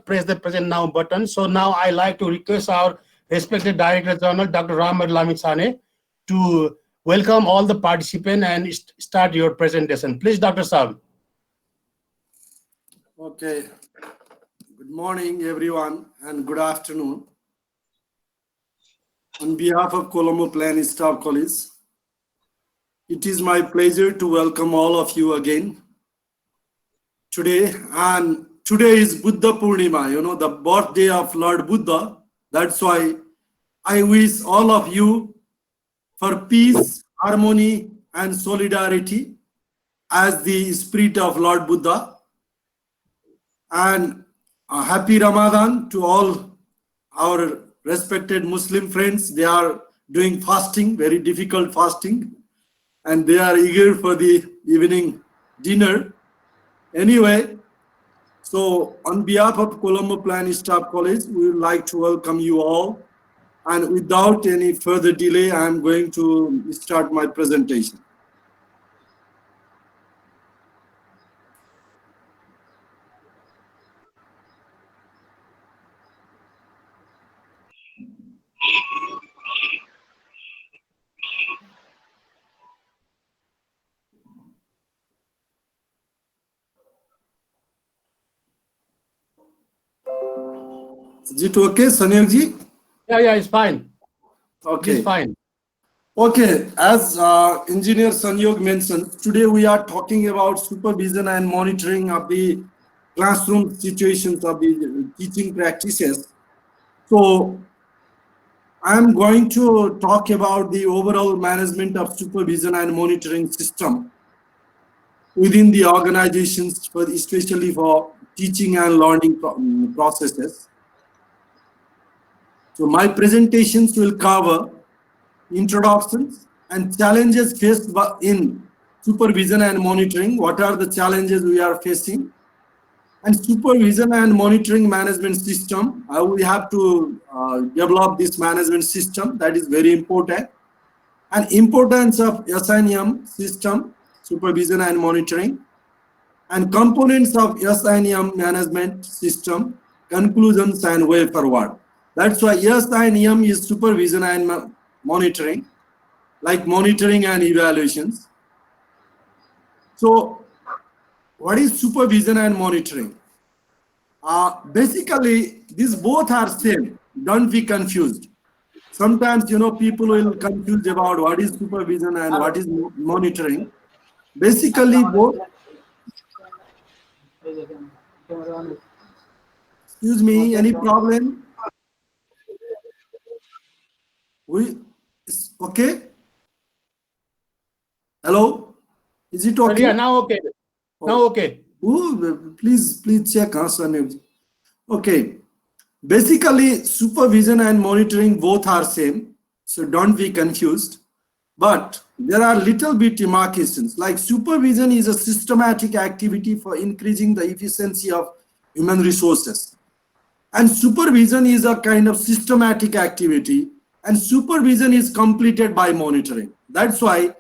press the present now button. So now I like to request our respected Director General, Dr. Ram Lamitsane, to welcome all the participants and start your presentation. Please, Dr. Sam. Okay. Good morning, everyone, and good afternoon. On behalf of Colombo Plan Staff College, it is my pleasure to welcome all of you again today. And today is Buddha Purnima, the birthday of Lord Buddha. That's why I wish all of you for peace, harmony, and solidarity as the spirit of Lord Buddha. And a happy Ramadan to all our respected Muslim friends. They are doing fasting, very difficult fasting, and they are eager for the evening dinner. Anyway, so on behalf of Colombo Plan Staff College, we would like to welcome you all. And without any further delay, I am going to start my presentation. Is it okay, Sanyogji? Yeah, it's fine. Okay. It's fine. Okay, as Engineer Sanyog mentioned, today we are talking about supervision and monitoring of the classroom situations of the teaching practices. So I am going to talk about the overall management of supervision and monitoring system within the organizations, especially for teaching and learning processes. So my presentations will cover introductions and challenges faced in supervision and monitoring. What are the challenges we are facing? And supervision and monitoring management system. We have to develop this management system. That is very important. And importance of SIM system, supervision and monitoring. And components of SIM management system, conclusions and way forward. That's why SIM is supervision and monitoring, like monitoring and evaluations. So what is supervision and monitoring? Basically, these both are same. Don't be confused. Sometimes, people will confuse about what is supervision and what is monitoring. Basically, both. Excuse me, any problem? Okay? Hello? Is it okay? Yeah, now okay. Now okay. Ooh, please check us. Okay. Basically, supervision and monitoring both are same. So don't be confused. But there are little bit demarcations. Like supervision is a systematic activity for increasing the efficiency of human resources. And supervision is a kind of systematic activity. And supervision is completed by monitoring. That's why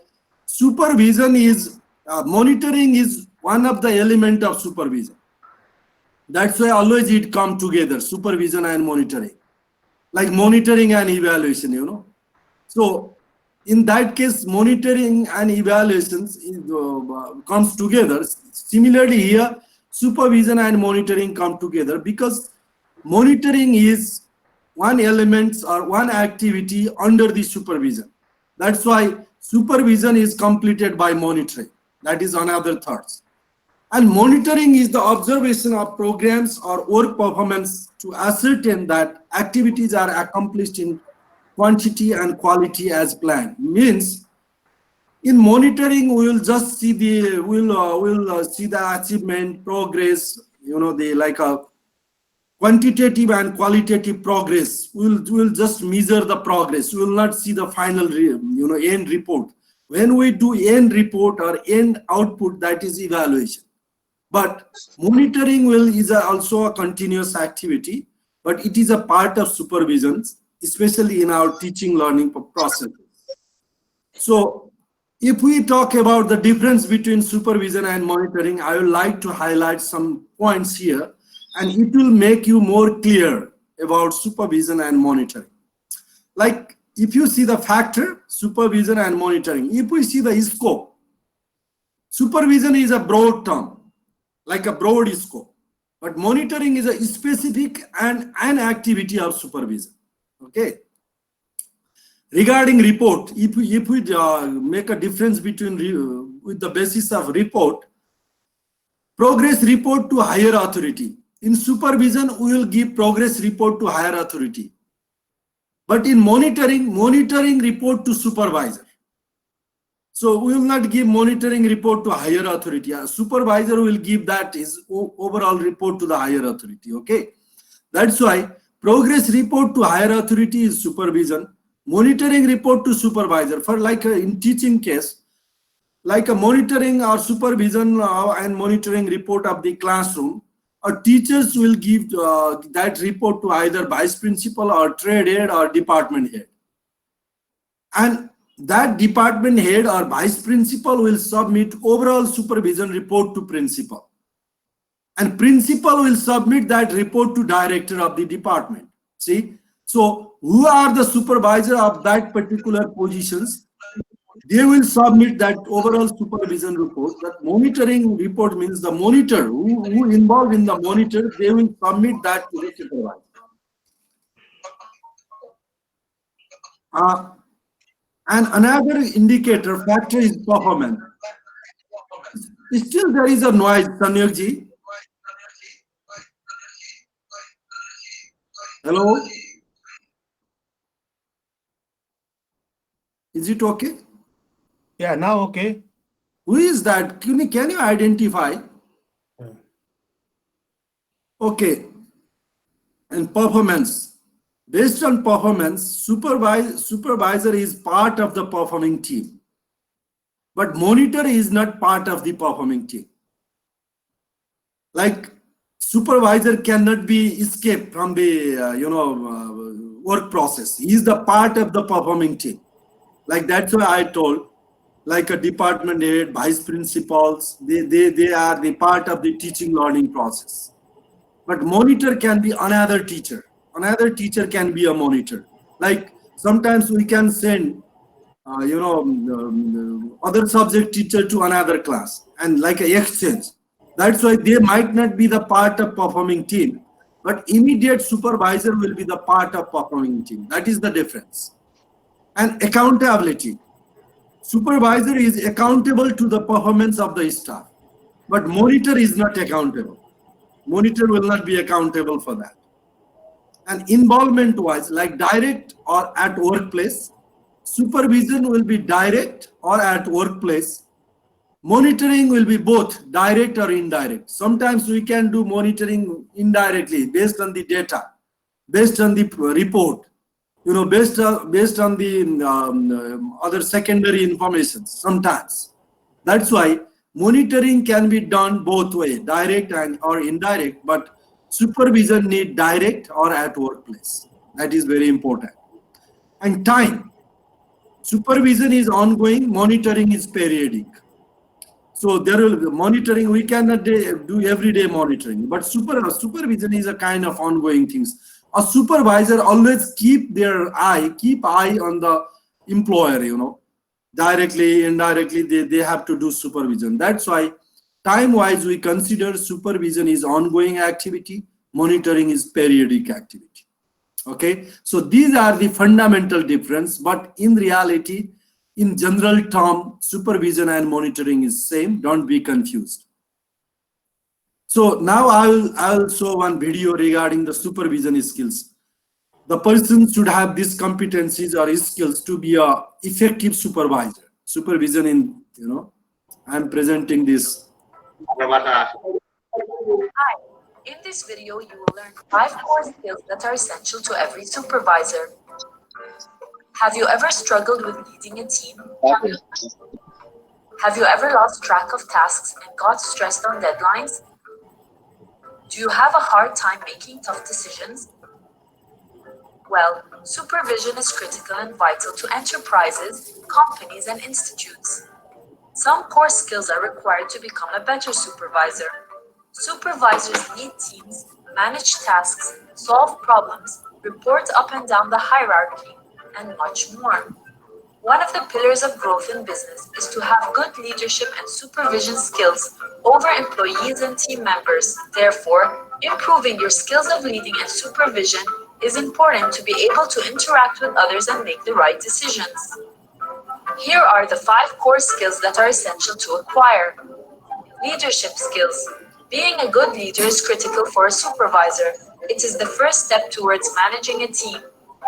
supervision is, monitoring is one of the element of supervision. That's why always it come together, supervision and monitoring. Like monitoring and evaluation, So in that case, monitoring and evaluations comes together. Similarly here, supervision and monitoring come together because monitoring is one element or one activity under the supervision. That's why supervision is completed by monitoring. That is another thought. And monitoring is the observation of programs or work performance to ascertain that activities are accomplished in quantity and quality as planned. Means in monitoring we will just see the we'll see the achievement, progress, the like a quantitative and qualitative progress. We'll just measure the progress. We will not see the final end report. When we do end report or end output, that is evaluation. But monitoring is also a continuous activity, but it is a part of supervision, especially in our teaching learning process. So if we talk about the difference between supervision and monitoring, I would like to highlight some points here. and it will make you more clear about supervision and monitoring. Like if you see the factor, supervision and monitoring, if we see the scope, supervision is a broad term, like a broad scope, but monitoring is a specific and an activity of supervision. Okay. Regarding report, if we make a difference between with the basis of report, progress report to higher authority. In supervision, we will give progress report to higher authority. But in monitoring report to supervisor. So we will not give monitoring report to higher authority. A supervisor will give that is overall report to the higher authority. Okay. That's why progress report to higher authority is supervision. Monitoring report to supervisor. For like in teaching case, like a monitoring or supervision and monitoring report of the classroom, or teachers will give that report to either vice principal or trade head or department head. And that department head or vice principal will submit overall supervision report to principal. And principal will submit that report to director of the department. See? So who are the supervisor of that particular positions? They will submit that overall supervision report. That monitoring report means the monitor who involved in the monitor, they will submit that to the supervisor. And another indicator factor is performance. Still there is a noise, Sanyogji. Hello? Is it okay? Yeah, now okay. Who is that? Can you identify? Okay. And performance. Based on performance, supervisor is part of the performing team. But monitor is not part of the performing team. Like supervisor cannot be escaped from the work process. He is the part of the performing team. Like that's why I told, like a department head, vice principals, they are the part of the teaching learning process. But monitor can be another teacher. Another teacher can be a monitor. Like sometimes we can send, other subject teacher to another class and like an exchange. That's why they might not be the part of performing team, but immediate supervisor will be the part of performing team. That is the difference. And accountability. Supervisor is accountable to the performance of the staff, but monitor is not accountable. Monitor will not be accountable for that. And involvement wise, like direct or at workplace, supervision will be direct or at workplace. Monitoring will be both direct or indirect. Sometimes we can do monitoring indirectly based on the data, based on the report, based on the other secondary information sometimes. That's why monitoring can be done both way, direct and or indirect, but supervision need direct or at workplace. That is very important. And time. Supervision is ongoing, monitoring is periodic. So there will be monitoring, we cannot do everyday monitoring, but supervision is a kind of ongoing things. A supervisor always keep eye on the employer, directly, indirectly, they have to do supervision. That's why time-wise we consider supervision is ongoing activity, monitoring is periodic activity. Okay, so these are the fundamental difference, but in reality, in general term, supervision and monitoring is same. Don't be confused. So now I'll show one video regarding the supervision skills. The person should have these competencies or skills to be a effective supervisor. Supervision in, I'm presenting this. Hi. In this video, you will learn 5 core skills that are essential to every supervisor. Have you ever struggled with leading a team? Have you ever lost track of tasks and got stressed on deadlines? Do you have a hard time making tough decisions? Well, supervision is critical and vital to enterprises, companies, and institutes. Some core skills are required to become a better supervisor. Supervisors lead teams, manage tasks, solve problems, report up and down the hierarchy, and much more. One of the pillars of growth in business is to have good leadership and supervision skills over employees and team members. Therefore, improving your skills of leading and supervision is important to be able to interact with others and make the right decisions. Here are the 5 core skills that are essential to acquire. Leadership skills. Being a good leader is critical for a supervisor. It is the first step towards managing a team.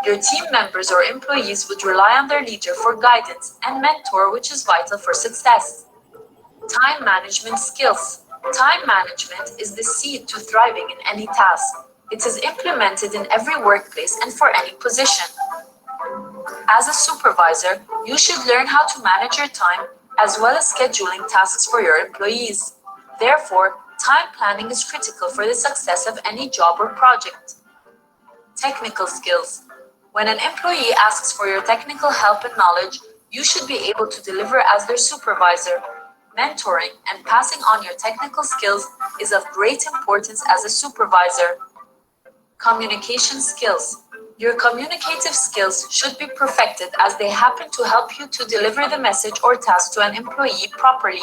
Your team members or employees would rely on their leader for guidance and mentor, which is vital for success. Time management skills. Time management is the seed to thriving in any task. It is implemented in every workplace and for any position. As a supervisor, you should learn how to manage your time as well as scheduling tasks for your employees. Therefore, time planning is critical for the success of any job or project. Technical skills. When an employee asks for your technical help and knowledge, you should be able to deliver as their supervisor. Mentoring and passing on your technical skills is of great importance as a supervisor. Communication skills. Your communicative skills should be perfected as they happen to help you to deliver the message or task to an employee properly,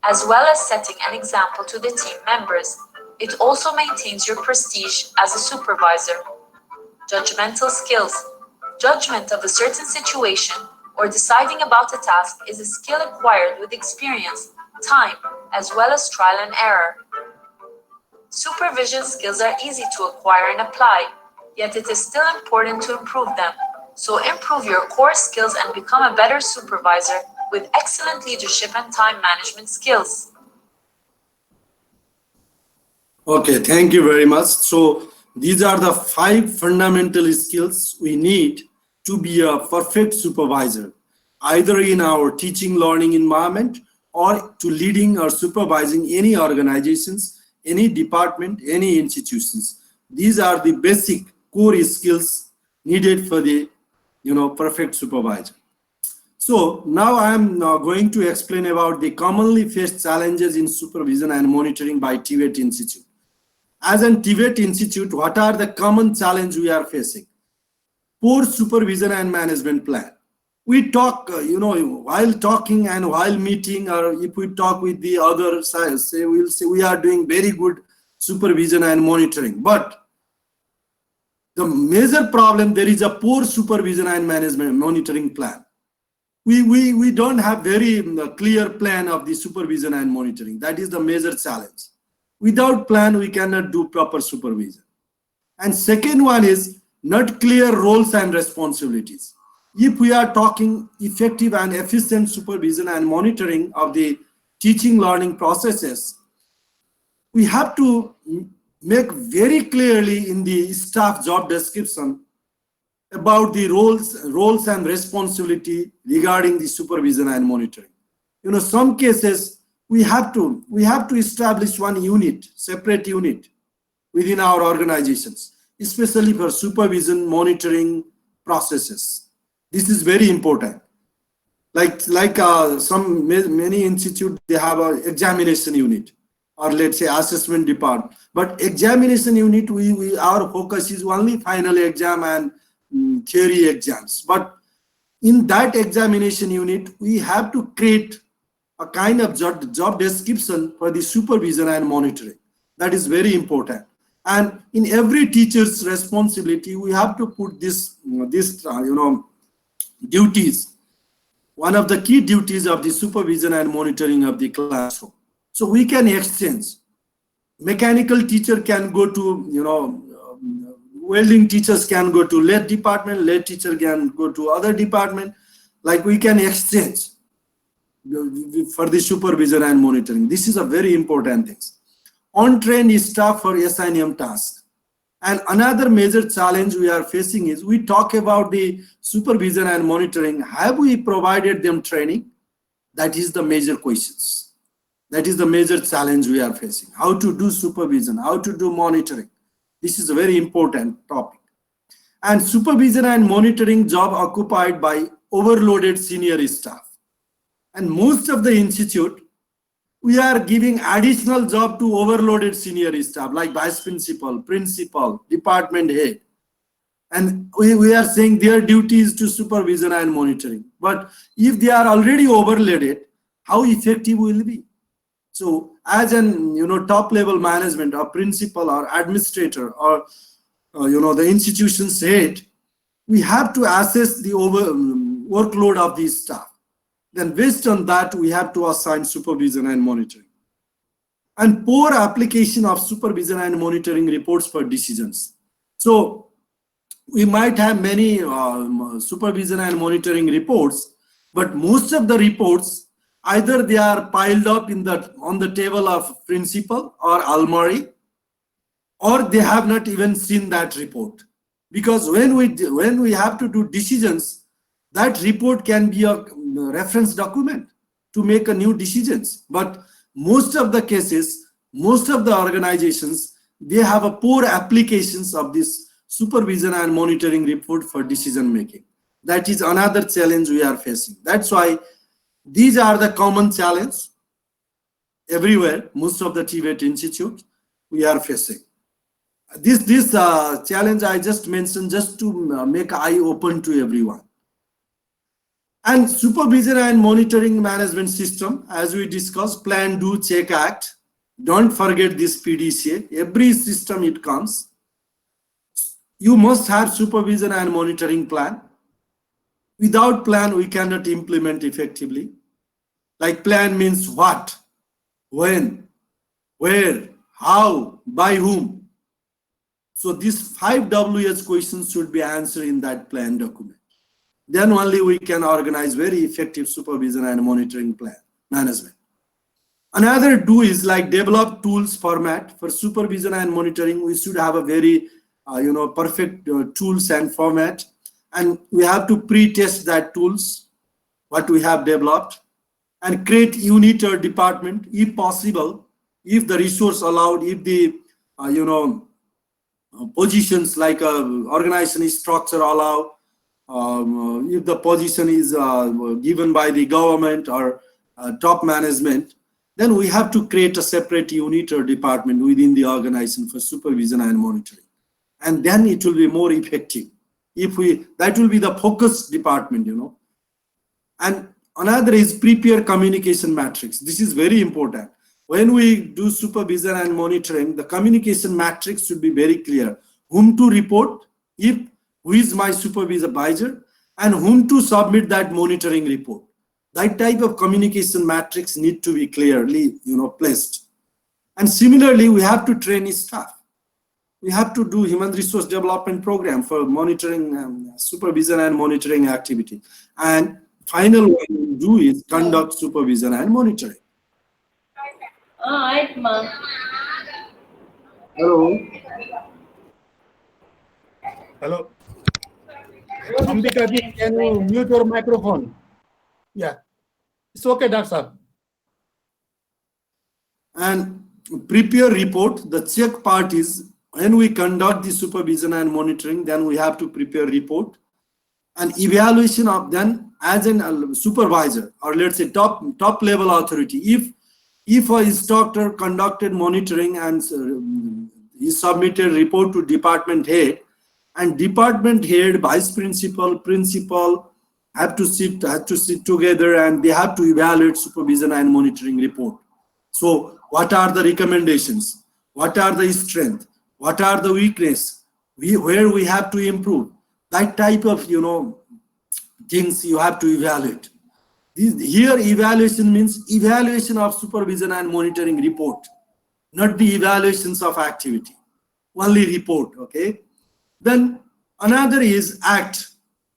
as well as setting an example to the team members. It also maintains your prestige as a supervisor. Judgmental skills. Judgment of a certain situation or deciding about a task is a skill acquired with experience, time, as well as trial and error. Supervision skills are easy to acquire and apply, yet it is still important to improve them. So improve your core skills and become a better supervisor with excellent leadership and time management skills. Okay, thank you very much. So these are the 5 fundamental skills we need to be a perfect supervisor, either in our teaching learning environment or to leading or supervising any organizations, any department, any institutions. These are the basic core skills needed for the perfect supervisor. So now I am going to explain about the commonly faced challenges in supervision and monitoring by TVET Institute. As an TVET Institute, what are the common challenges we are facing? Poor supervision and management plan. We talk, while talking and while meeting, or if we talk with the other side, we'll say we are doing very good supervision and monitoring. But the major problem, there is a poor supervision and management monitoring plan. We don't have very clear plan of the supervision and monitoring. That is the major challenge. Without plan, we cannot do proper supervision. And second one is not clear roles and responsibilities. If we are talking effective and efficient supervision and monitoring of the teaching learning processes, we have to make very clearly in the staff job description about the roles and responsibility regarding the supervision and monitoring. Some cases we have to establish one unit, separate unit within our organizations, especially for supervision monitoring processes. This is very important. Like many institutes, they have an examination unit, or let's say assessment department. But examination unit, our focus is only final exam and theory exams. But in that examination unit, we have to create a kind of job description for the supervision and monitoring. That is very important. And in every teacher's responsibility, we have to put this duties. One of the key duties of the supervision and monitoring of the classroom. So we can exchange. Mechanical teacher can go to, welding teachers can go to lead department, lead teacher can go to other department. Like we can exchange for the supervision and monitoring. This is a very important thing. On-train staff for SIM tasks. And another major challenge we are facing is we talk about the supervision and monitoring. Have we provided them training? That is the major questions. That is the major challenge we are facing. How to do supervision, how to do monitoring. This is a very important topic. And supervision and monitoring job occupied by overloaded senior staff. And most of the institute, we are giving additional job to overloaded senior staff like vice principal, department head. And we are saying their duty is to supervision and monitoring. But if they are already overloaded, how effective will it be? So as an top level management or principal or administrator or the institution's head, we have to assess the workload of these staff. Then based on that, we have to assign supervision and monitoring. And poor application of supervision and monitoring reports for decisions. So we might have many supervision and monitoring reports, but most of the reports, either they are piled up on the table of principal or almari, or they have not even seen that report. Because when we have to do decisions, that report can be a reference document to make a new decisions. But most of the cases, most of the organizations, they have a poor applications of this supervision and monitoring report for decision making. That is another challenge we are facing. That's why these are the common challenges everywhere, most of the TVET institute we are facing. This challenge I just mentioned just to make eye open to everyone. And supervision and monitoring management system, as we discussed, plan, do, check, act. Don't forget this PDCA. Every system it comes. You must have supervision and monitoring plan. Without plan, we cannot implement effectively. Like plan means what, when, where, how, by whom. So these 5 WH questions should be answered in that plan document. Then only we can organize very effective supervision and monitoring plan management. Another do is like develop tools format for supervision and monitoring. We should have a very perfect tools and format, and we have to pre-test that tools what we have developed, and create unit or department if possible, if the resource allowed, if the positions like organization structure allow, if the position is given by the government or top management, then we have to create a separate unit or department within the organization for supervision and monitoring. And then it will be more effective. That will be the focus department, And another is prepare communication matrix. This is very important. When we do supervision and monitoring, the communication matrix should be very clear. Whom to report, who is my supervisor, and whom to submit that monitoring report. That type of communication matrix need to be clearly, placed. And similarly, we have to train staff. We have to do human resource development program for monitoring, supervision and monitoring activity. And final one we do is conduct supervision and monitoring. Hello. Hello. Ambika ji, can you mute your microphone? Yeah. It's okay, Dr. Saab. And prepare report. The check part is when we conduct the supervision and monitoring, then we have to prepare report. And evaluation of then as a supervisor, or let's say top level authority. If a instructor conducted monitoring and he submitted report to department head, and department head, vice principal have to sit together and they have to evaluate supervision and monitoring report. So what are the recommendations? What are the strengths? What are the weaknesses? Where we have to improve? That type of things you have to evaluate. Here evaluation means evaluation of supervision and monitoring report, not the evaluations of activity, only report. Okay. Then another is act,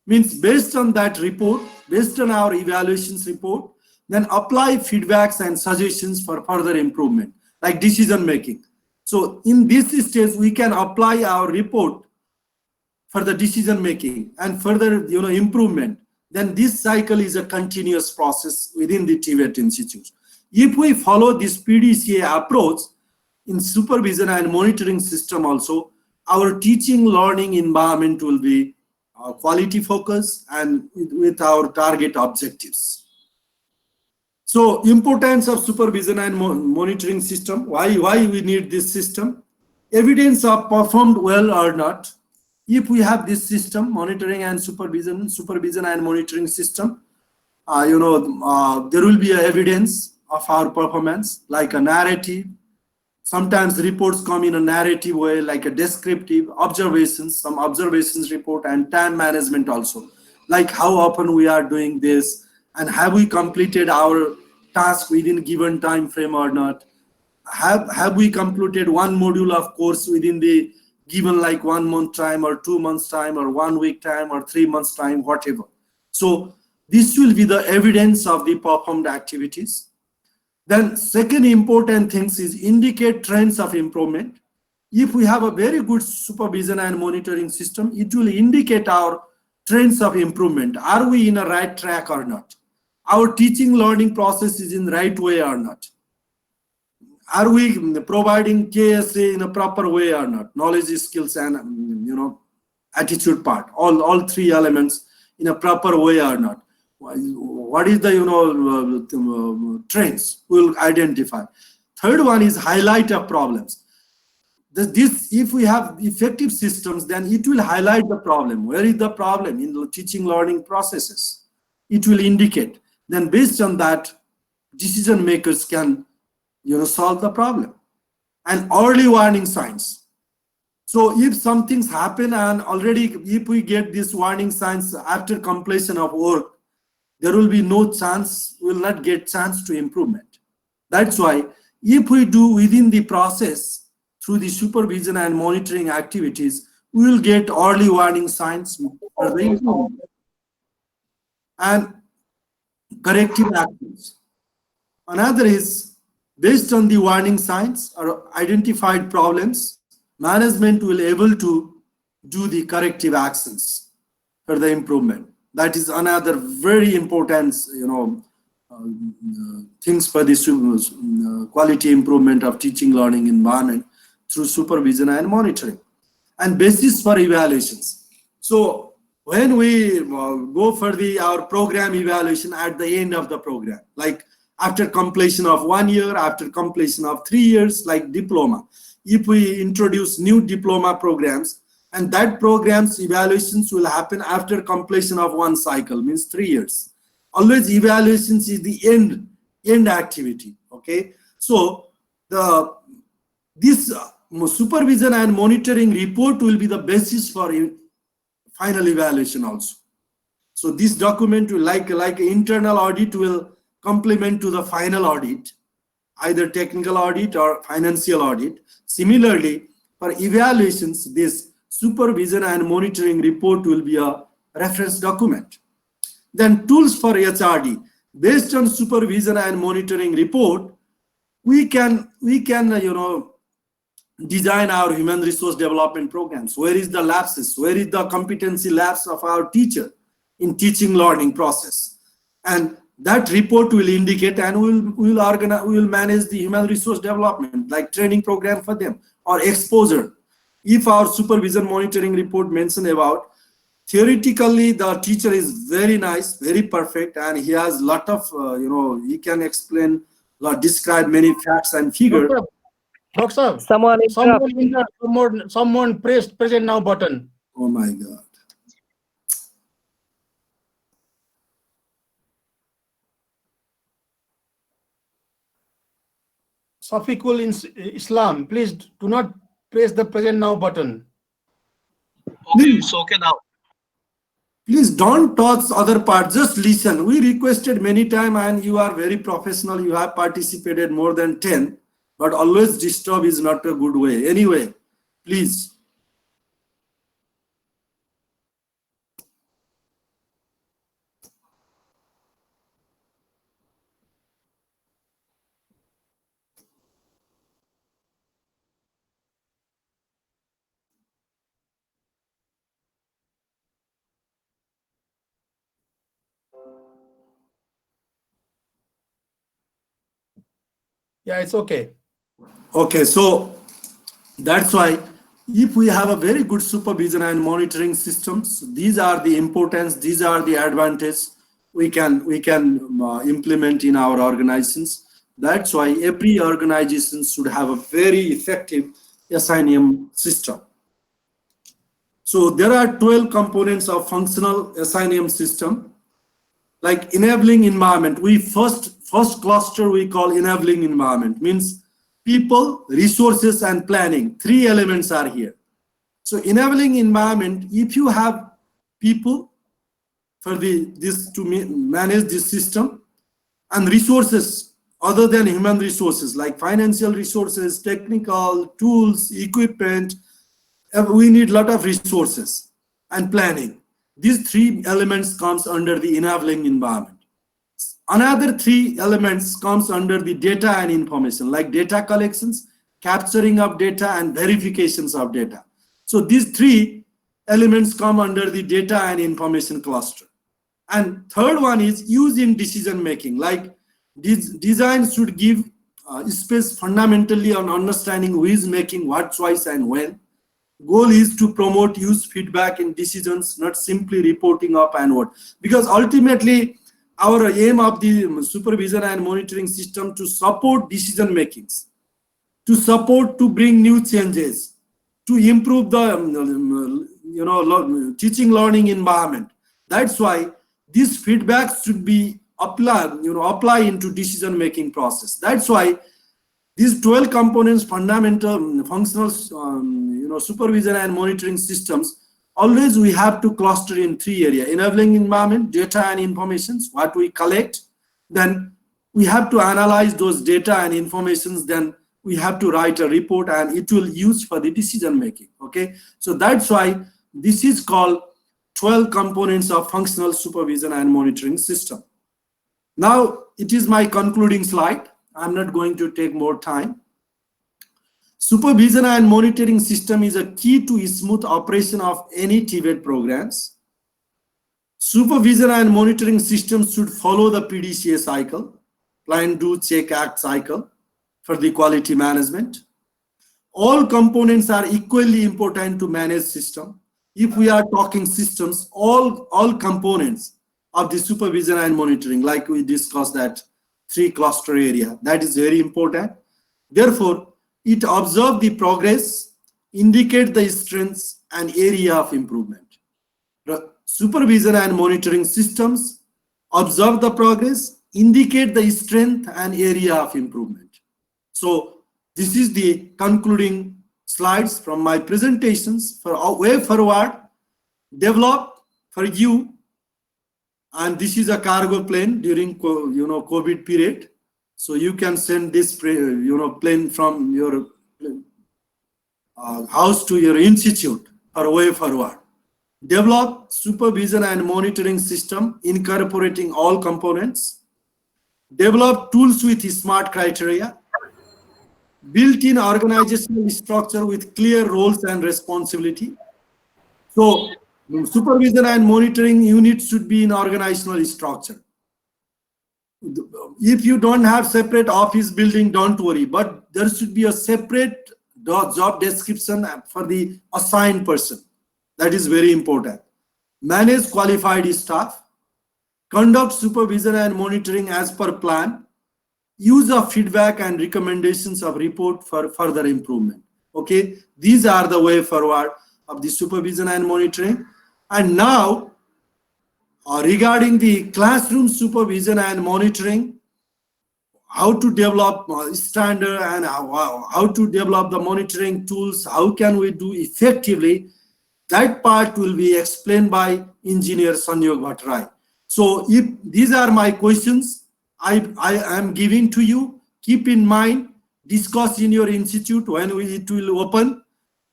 means based on that report, based on our evaluations report, then apply feedbacks and suggestions for further improvement, like decision making. So in this stage, we can apply our report for the decision making and further improvement. Then this cycle is a continuous process within the TVET Institute. If we follow this PDCA approach in supervision and monitoring system also, our teaching learning environment will be quality focused and with our target objectives. So importance of supervision and monitoring system. Why we need this system? Evidence of performed well or not. If we have this system, monitoring and supervision and monitoring system, there will be evidence of our performance, like a narrative. Sometimes reports come in a narrative way, like a descriptive, observations, some observations report, and time management also, like how often we are doing this, and have we completed our task within given time frame or not. Have we completed one module of course within the given, like 1 month time or 2 months time or 1 week time or 3 months time, whatever. So this will be the evidence of the performed activities. Then second important things is indicate trends of improvement. If we have a very good supervision and monitoring system, it will indicate our trends of improvement. Are we in a right track or not? Our teaching learning process is in the right way or not? Are we providing KSA in a proper way or not? Knowledge, skills, and attitude part. All three elements in a proper way or not? What is the trends we'll identify. Third one is highlight of problems. If we have effective systems, then it will highlight the problem. Where is the problem in the teaching learning processes? It will indicate. Then based on that, decision makers can solve the problem. And early warning signs. So if some things happen and already if we get these warning signs after completion of work, there will be no chance, we will not get chance to improvement. That's why if we do within the process through the supervision and monitoring activities, we will get early warning signs for the improvement. And corrective actions. Another is based on the warning signs or identified problems, management will able to do the corrective actions for the improvement. That is another very important, things for the quality improvement of teaching learning environment through supervision and monitoring. And basis for evaluations. So when we go for our program evaluation at the end of the program, like after completion of 1 year, after completion of 3 years, like diploma, if we introduce new diploma programs, and that program's evaluations will happen after completion of 1 cycle, means 3 years. Always evaluations is the end activity. Okay, so this supervision and monitoring report will be the basis for final evaluation also. So this document will like internal audit will complement to the final audit, either technical audit or financial audit. Similarly, for evaluations, this supervision and monitoring report will be a reference document. Then tools for HRD. Based on supervision and monitoring report, we can design our human resource development programs. Where is the lapses? Where is the competency lapse of our teacher in teaching learning process? And that report will indicate, and we will manage the human resource development, like training program for them or exposure. If our supervision monitoring report mention about, theoretically the teacher is very nice, very perfect, and he has lot of he can explain, describe many facts and figures. Doctor, someone pressed present now button. Oh my God. Safiqul Islam, please do not press the present now button. Okay, it's okay now. Please don't touch other parts, just listen. We requested many times and you are very professional. You have participated more than 10, but always disturb is not a good way. Anyway, please. Yeah, it's okay. Okay, so that's why if we have a very good supervision and monitoring systems, these are the importance, these are the advantages we can implement in our organizations. That's why every organization should have a very effective SIM system. So there are 12 components of functional SIM system. Like enabling environment, we first cluster we call enabling environment, means people, resources, and planning. 3 elements are here. So enabling environment, if you have people for to manage this system, and resources other than human resources like financial resources, technical tools, equipment, we need a lot of resources and planning. These 3 elements comes under the enabling environment. Another 3 elements comes under the data and information, like data collections, capturing of data, and verifications of data. So these 3 elements come under the data and information cluster. And third one is use in decision making, like design should give space fundamentally on understanding who is making what choice and when. Goal is to promote use feedback in decisions, not simply reporting up and what. Because ultimately, our aim of the supervision and monitoring system to support decision makings, to bring new changes, to improve the teaching learning environment. That's why this feedback should be apply into decision making process. That's why these 12 components, fundamental, functional, supervision and monitoring systems, always we have to cluster in 3 areas: enabling environment, data and informations, what we collect. Then we have to analyze those data and informations. Then we have to write a report, and it will use for the decision making. Okay, so that's why this is called 12 components of functional supervision and monitoring system. Now it is my concluding slide. I'm not going to take more time. Supervision and monitoring system is a key to smooth operation of any TVET programs. Supervision and monitoring systems should follow the PDCA cycle, plan, do, check, act cycle for the quality management. All components are equally important to manage system. If we are talking systems, all components of the supervision and monitoring, like we discussed that 3 cluster area, that is very important. Therefore, it observes the progress, indicate the strengths and area of improvement. The supervision and monitoring systems observe the progress, indicate the strength and area of improvement. So this is the concluding slides from my presentations for our way forward. Develop for you, and this is a cargo plane during COVID period. So you can send this plane from your house to your institute for way forward. Develop supervision and monitoring system incorporating all components. Develop tools with smart criteria. Built-in organizational structure with clear roles and responsibility. So supervision and monitoring units should be in organizational structure. If you don't have separate office building, don't worry, but there should be a separate job description for the assigned person. That is very important. Manage qualified staff. Conduct supervision and monitoring as per plan. Use of feedback and recommendations of report for further improvement. Okay, these are the way forward of the supervision and monitoring. And now, regarding the classroom supervision and monitoring, how to develop standard and how to develop the monitoring tools, how can we do effectively, that part will be explained by engineer Sanyog Bhattarai. So if these are my questions I am giving to you, keep in mind, discuss in your institute when it will open.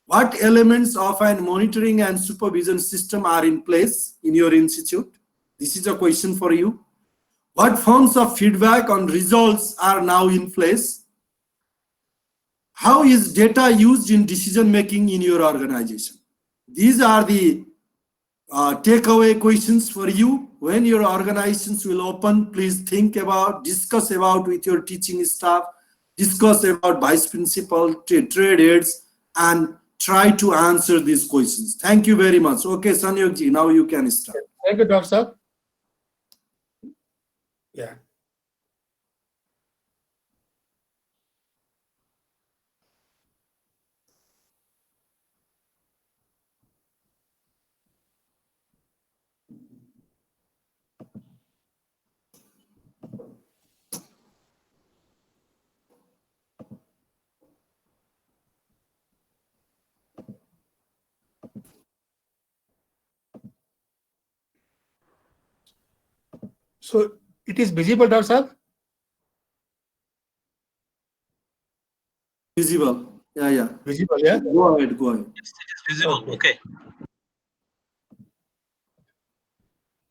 What elements of an monitoring and supervision system are in place in your institute? This is a question for you. What forms of feedback on results are now in place? How is data used in decision making in your organization? These are the takeaway questions for you. When your organizations will open, please think about, discuss about with your teaching staff, discuss about vice principal, trade heads, and try to answer these questions. Thank you very much. Okay, Sanyog ji, now you can start. Thank you, Dr. Sir. Yeah. So it is visible, Dr. Sahab? Visible. Yeah. Visible, yeah. Go ahead. Yes, it is visible. Okay.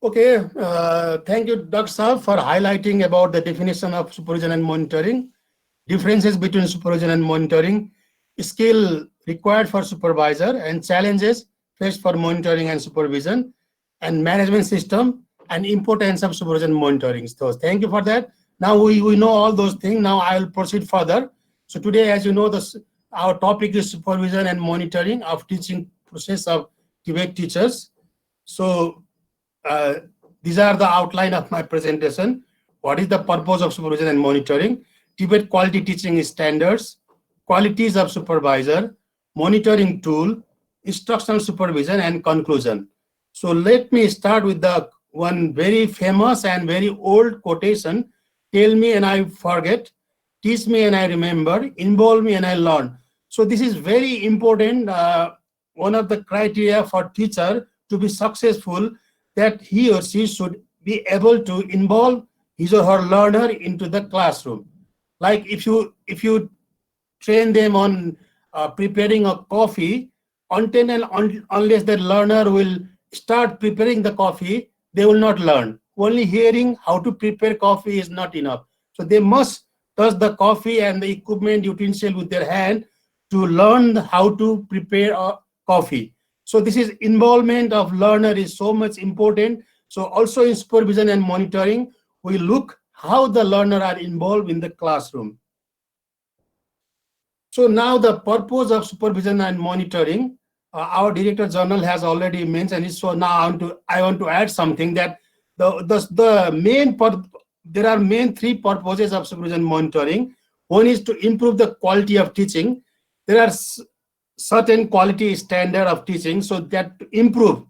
Okay, thank you, Dr. Saab, for highlighting about the definition of supervision and monitoring, differences between supervision and monitoring, skill required for supervisor, and challenges faced for monitoring and supervision, and management system, and importance of supervision and monitoring. So thank you for that. Now we know all those things. Now I will proceed further. So today, as you know, our topic is supervision and monitoring of teaching process of TVET teachers. So these are the outline of my presentation. What is the purpose of supervision and monitoring? TVET quality teaching standards, qualities of supervisor, monitoring tool, instructional supervision, and conclusion. So let me start with the one very famous and very old quotation: tell me and I forget, teach me and I remember, involve me and I learn. So this is very important. One of the criteria for teacher to be successful, that he or she should be able to involve his or her learner into the classroom. Like if you train them on preparing a coffee, until and unless the learner will start preparing the coffee, they will not learn. Only hearing how to prepare coffee is not enough. So they must touch the coffee and the equipment utensil with their hand to learn how to prepare a coffee. So this is involvement of learner is so much important. So also in supervision and monitoring, we look how the learner are involved in the classroom. So now the purpose of supervision and monitoring, our Director General has already mentioned it. So now I want to add something, that there are main three purposes of supervision and monitoring. One is to improve the quality of teaching. There are certain quality standard of teaching, so that to improve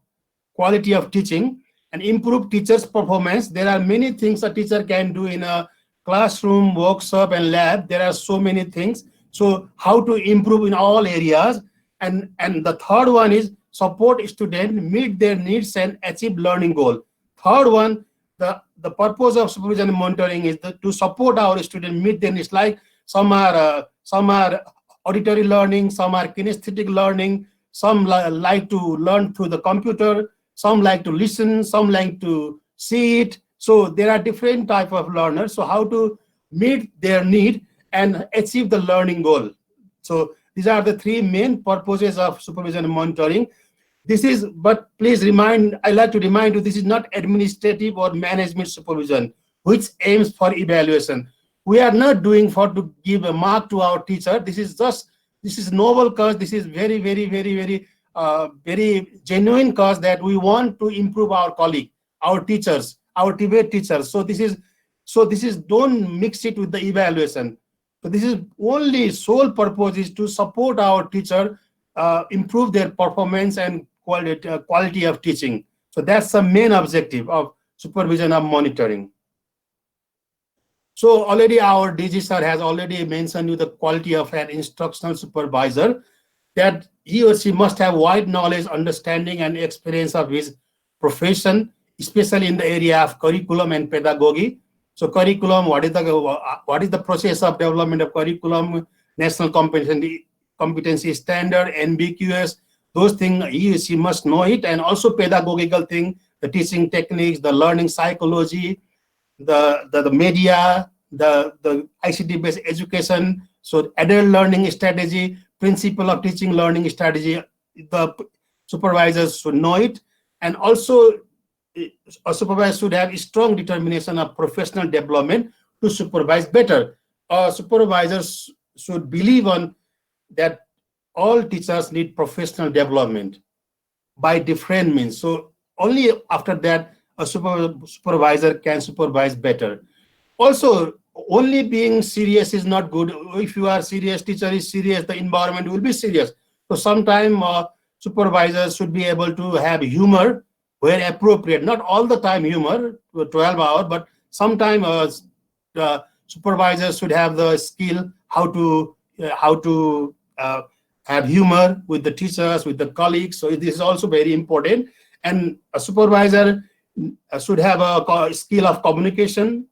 quality of teaching and improve teachers' performance. There are many things a teacher can do in a classroom, workshop, and lab. There are so many things. So how to improve in all areas. And the third one is support students meet their needs and achieve learning goal. Third one, the purpose of supervision and monitoring is to support our students meet their needs. Like some are auditory learning, some are kinesthetic learning, some like to learn through the computer, some like to listen, some like to see it. So there are different type of learners. So how to meet their need and achieve the learning goal. So these are the three main purposes of supervision and monitoring. But please I like to remind you, this is not administrative or management supervision, which aims for evaluation. We are not doing to give a mark to our teacher. This is noble cause. This is very, very, very, very, very genuine cause that we want to improve our colleague, our teachers, our TVET teachers. So this is don't mix it with the evaluation. So this is only sole purpose is to support our teacher, improve their performance and quality of teaching. So that's the main objective of supervision and monitoring. So already our DG sir has already mentioned you the quality of an instructional supervisor, that he or she must have wide knowledge, understanding, and experience of his profession, especially in the area of curriculum and pedagogy. So curriculum, what is the process of development of curriculum, national competency standard, NBQS, those things he or she must know it, and also pedagogical thing, the teaching techniques, the learning psychology, the media, the ICT-based education, so adult learning strategy, principle of teaching learning strategy, the supervisors should know it. And also a supervisor should have a strong determination of professional development to supervise better. Supervisors should believe on that all teachers need professional development by different means. So only after that a supervisor can supervise better. Also, only being serious is not good. If you are serious, teacher is serious, the environment will be serious. So sometimes supervisors should be able to have humor where appropriate. Not all the time humor, 12 hours, but sometimes supervisors should have the skill how to have humor with the teachers, with the colleagues. So this is also very important. And a supervisor should have a skill of communication,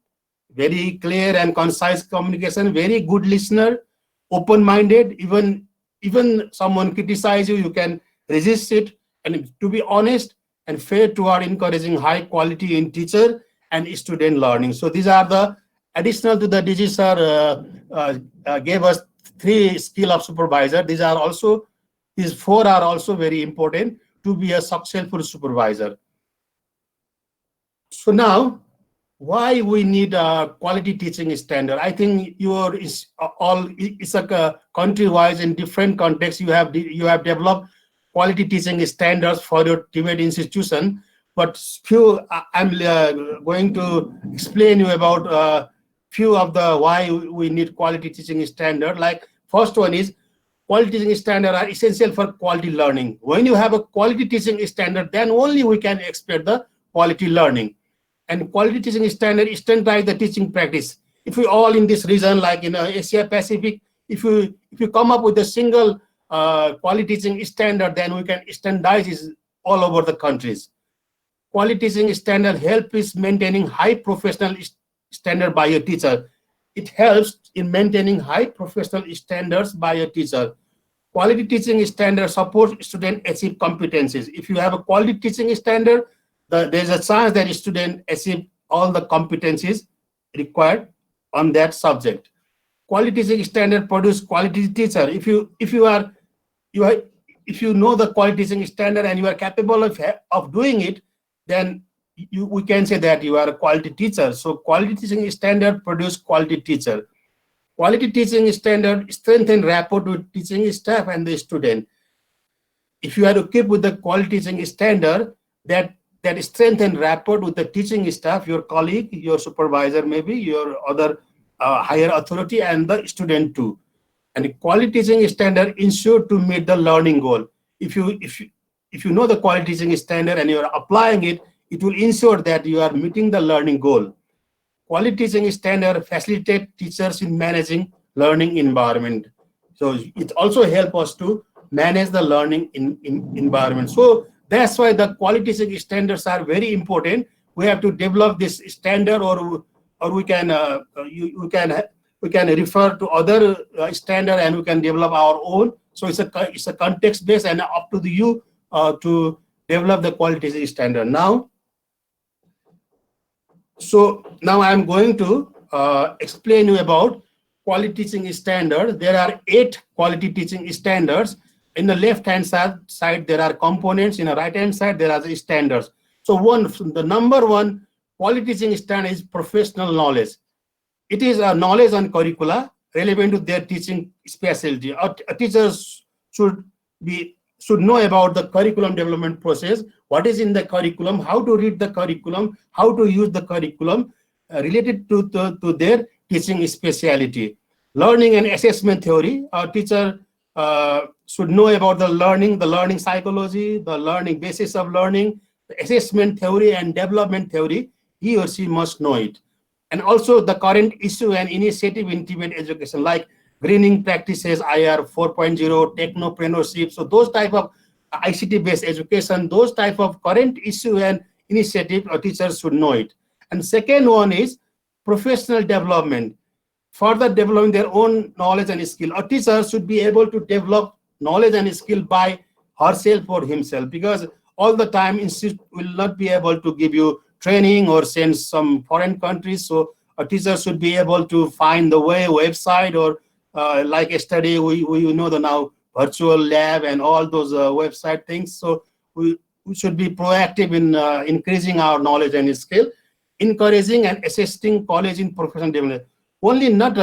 very clear and concise communication, very good listener, open-minded. Even someone criticize you, you can resist it, and to be honest and fair toward encouraging high quality in teacher and student learning. So these are the additional to the DG sir gave us 3 skill of supervisor. These 4 are also very important to be a successful supervisor. So now, why we need a quality teaching standard? I think it's a country-wise in different contexts. You have developed quality teaching standards for your TVET institution, but I'm going to explain you about few of the why we need quality teaching standard. Like first one is quality teaching standard are essential for quality learning. When you have a quality teaching standard, then only we can expect the quality learning. And quality teaching standard standardize the teaching practice. If we all in this region, like in Asia Pacific, if you come up with a single quality teaching standard, then we can standardize it all over the countries. Quality teaching standard help is maintaining high professional standard by a teacher. It helps in maintaining high professional standards by a teacher. Quality teaching standard supports student achieve competencies. If you have a quality teaching standard, there's a chance that student achieve all the competencies required on that subject. Quality teaching standard produce quality teacher. If you know the quality teaching standard and you are capable of doing it, then we can say that you are a quality teacher. So quality teaching standard produce quality teacher. Quality teaching standard strengthen rapport with teaching staff and the student. If you are equipped with the quality teaching standard, that strengthen rapport with the teaching staff, your colleague, your supervisor, maybe your other higher authority, and the student too. And the quality teaching standard ensure to meet the learning goal. If you know the quality teaching standard and you are applying it, it will ensure that you are meeting the learning goal. Quality teaching standard facilitate teachers in managing learning environment. So it also helps us to manage the learning environment. So that's why the quality teaching standards are very important. We have to develop this standard, or we can refer to other standard and we can develop our own. So it's a context based and up to you to develop the quality teaching standard. So now I'm going to explain you about quality teaching standard. There are 8 quality teaching standards. In the left-hand side, there are components. In the right-hand side, there are the standards. So the number 1 quality teaching standard is professional knowledge. It is a knowledge on curricula relevant to their teaching specialty. Teachers should know about the curriculum development process, what is in the curriculum, how to read the curriculum, how to use the curriculum related to their teaching specialty. Learning and assessment theory, a teacher should know about the learning psychology, the learning basis of learning, the assessment theory and development theory. He or she must know it. And also the current issue and initiative in TVET education, like greening practices, IR 4.0, technopreneurship. So those type of ICT-based education, those type of current issue and initiative, teachers should know it. And second one is professional development. Further developing their own knowledge and skill. A teacher should be able to develop knowledge and skill by herself or himself, because all the time institute will not be able to give you training or send some foreign countries. So a teacher should be able to find the website, or like yesterday, we know the now virtual lab and all those website things. So we should be proactive in increasing our knowledge and skill, encouraging and assisting college in professional development. Only not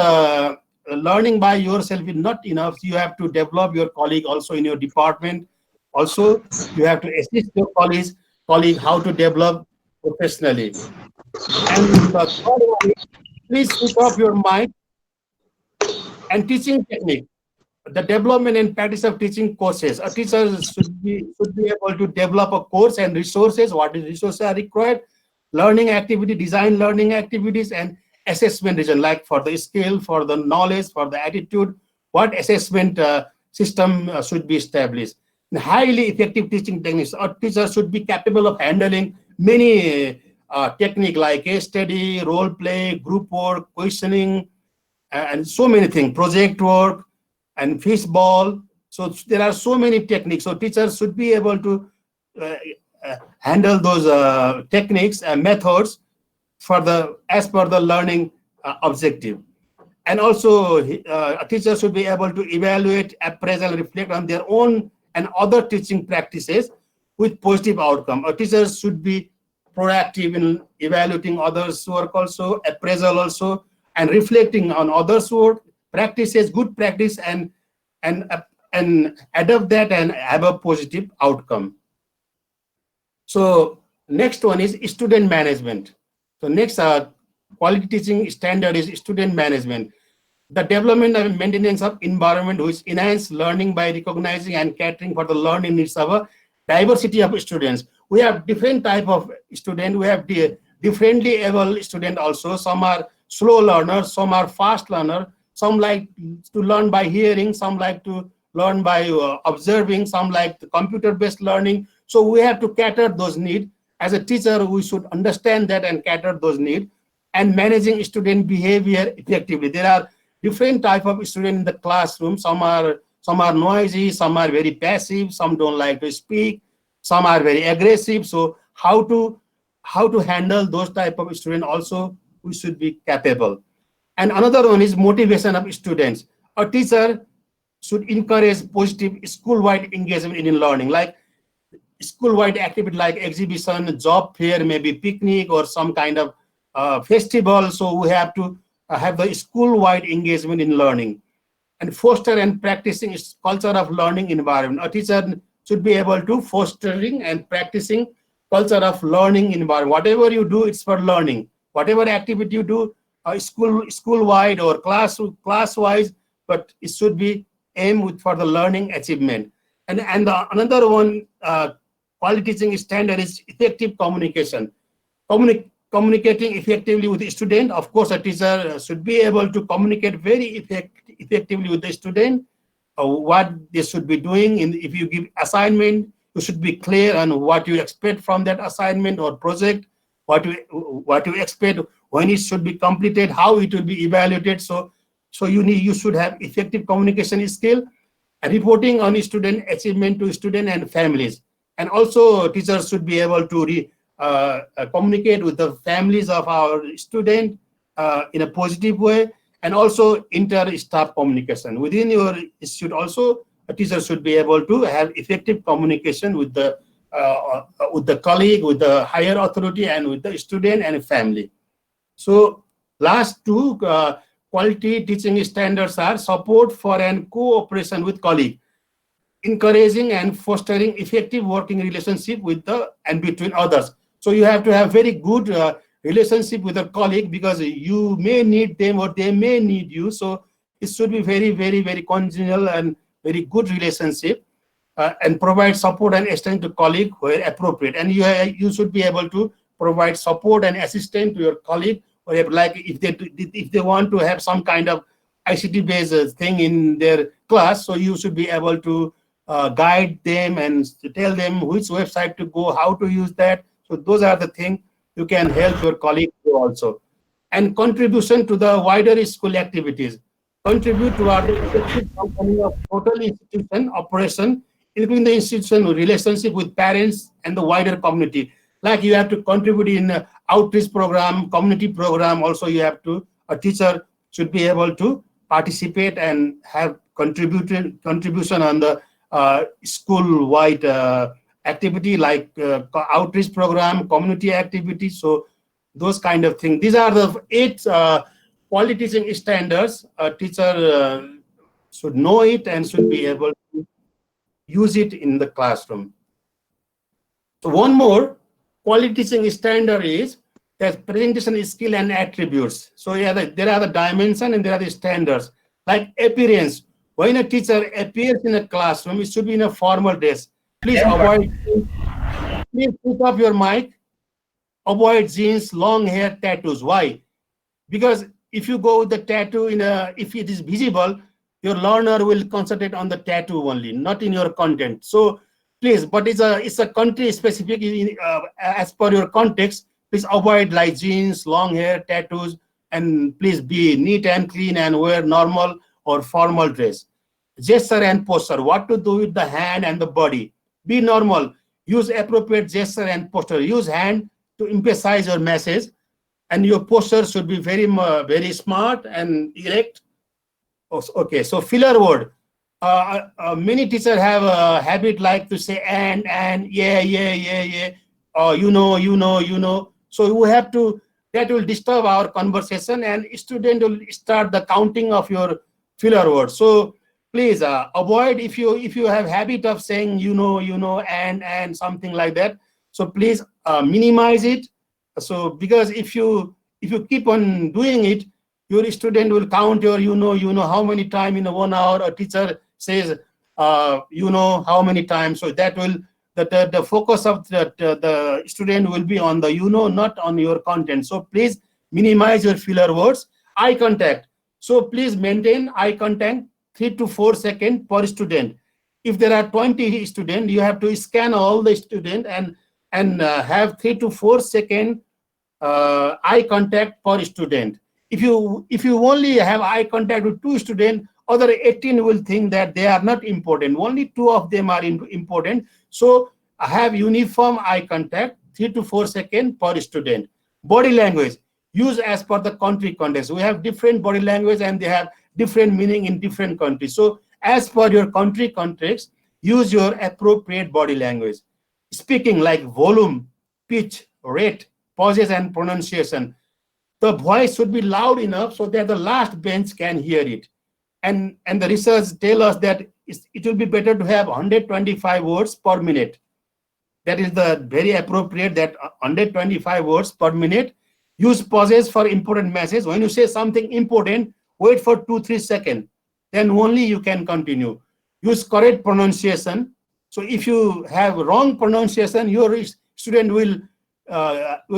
learning by yourself is not enough. You have to develop your colleague also in your department. Also, you have to assist your colleague how to develop professionally. And the third one is, please switch off your mind and teaching technique. The development and practice of teaching courses. A teacher should be able to develop a course and resources. What is resources are required? Learning activity, design learning activities, and assessment region, like for the skill, for the knowledge, for the attitude. What assessment system should be established? And highly effective teaching techniques. A teacher should be capable of handling many technique like case study, role play, group work, questioning, and so many things, project work and fishball. So there are so many techniques. So teachers should be able to handle those techniques and methods for as per the learning objective. And also a teacher should be able to evaluate, appraise, and reflect on their own and other teaching practices with positive outcome. A teacher should be proactive in evaluating others' work also, appraisal also, and reflecting on others' work, practices, good practice, and adopt that and have a positive outcome. So next one is student management. So next quality teaching standard is student management. The development and maintenance of environment which enhance learning by recognizing and catering for the learning needs of a diversity of students. We have different type of student. We have differently able student also. Some are slow learners, some are fast learner, some like to learn by hearing, some like to learn by observing, some like the computer-based learning. So we have to cater those needs. As a teacher, we should understand that and cater those needs. And managing student behavior effectively. There are different type of students in the classroom. Some are noisy, some are very passive, some don't like to speak, some are very aggressive. So how to handle those type of students also we should be capable. And another one is motivation of students. A teacher should encourage positive school-wide engagement in learning, like school-wide activity like exhibition, job fair, maybe picnic or some kind of festival. So we have to have the school-wide engagement in learning and foster and practicing culture of learning environment. A teacher should be able to fostering and practicing culture of learning environment. Whatever you do, it's for learning. Whatever activity you do, school-wide or class-wise, but it should be aimed for the learning achievement. And another one quality teaching standard is effective communication. Communicating effectively with the student. Of course, a teacher should be able to communicate very effectively with the student, what they should be doing. If you give assignment, you should be clear on what you expect from that assignment or project, what you expect, when it should be completed, how it will be evaluated. So you should have effective communication skill and reporting on student achievement to student and families. And also teachers should be able to communicate with the families of our student in a positive way, and also inter-staff communication. Within your institute also, a teacher should be able to have effective communication with the colleague, with the higher authority, and with the student and family. So last two quality teaching standards are support for and cooperation with colleague, encouraging and fostering effective working relationship with and between others. So you have to have very good relationship with a colleague, because you may need them or they may need you. So it should be very, very, very congenial and very good relationship, and provide support and assistance to colleague where appropriate. And you should be able to provide support and assistance to your colleague, or like if they want to have some kind of ICT based thing in their class, so you should be able to guide them and tell them which website to go, how to use that. So those are the things you can help your colleague do also. And contribution to the wider school activities. Contribute to our effective functioning of total institution operation, including the institution relationship with parents and the wider community. Like you have to contribute in outreach program, community program. Also, you have to, a teacher should be able to participate and have contribution on the school-wide activity like outreach program, community activity. So those kind of things. These are the 8 quality teaching standards. A teacher should know it and should be able to use it in the classroom. So one more, quality teaching standard is that presentation skill and attributes. So yeah, there are the dimension and there are the standards. Like appearance. When a teacher appears in a classroom, it should be in a formal dress. Please put up your mic. Avoid jeans, long hair, tattoos. Why? Because if you go with the tattoo if it is visible, your learner will concentrate on the tattoo only, not in your content. So please, but it's a country specific as per your context. Please avoid like jeans, long hair, tattoos, and please be neat and clean and wear normal or formal dress. Gesture and posture, what to do with the hand and the body. Be normal. Use appropriate gesture and posture. Use hand to emphasize your message, and your posture should be very smart and erect. Okay, so filler word. Many teachers have a habit like to say and yeah, or you know. So we have to, that will disturb our conversation and student will start the counting of your filler words. So please avoid, if you have habit of saying you know and something like that. So please minimize it. So because if you keep on doing it, your student will count your you know how many times in a 1 hour a teacher says you know how many times. So that will the focus of the student will be on the you know, not on your content. So please minimize your filler words. Eye contact. So please maintain eye contact 3 to 4 seconds per student. If there are 20 students, you have to scan all the students and have 3 to 4 second eye contact per student. If you only have eye contact with 2 students, other 18 will think that they are not important. Only 2 of them are important. So have uniform eye contact, 3 to 4 seconds per student. Body language, use as per the country context. We have different body language and they have different meaning in different countries. So as per your country context, use your appropriate body language. Speaking like volume, pitch, rate, pauses and pronunciation. The voice should be loud enough so that the last bench can hear it. And the research tell us that it will be better to have 125 words per minute. That is the very appropriate, that 125 words per minute. Use pauses for important message. When you say something important, wait for 2-3 seconds. Then only you can continue. Use correct pronunciation. So if you have wrong pronunciation, your student will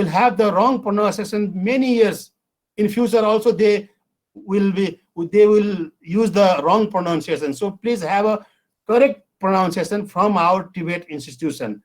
have the wrong pronunciation many years in future. Also, they will use the wrong pronunciation. So please have a correct pronunciation from our TVET institution.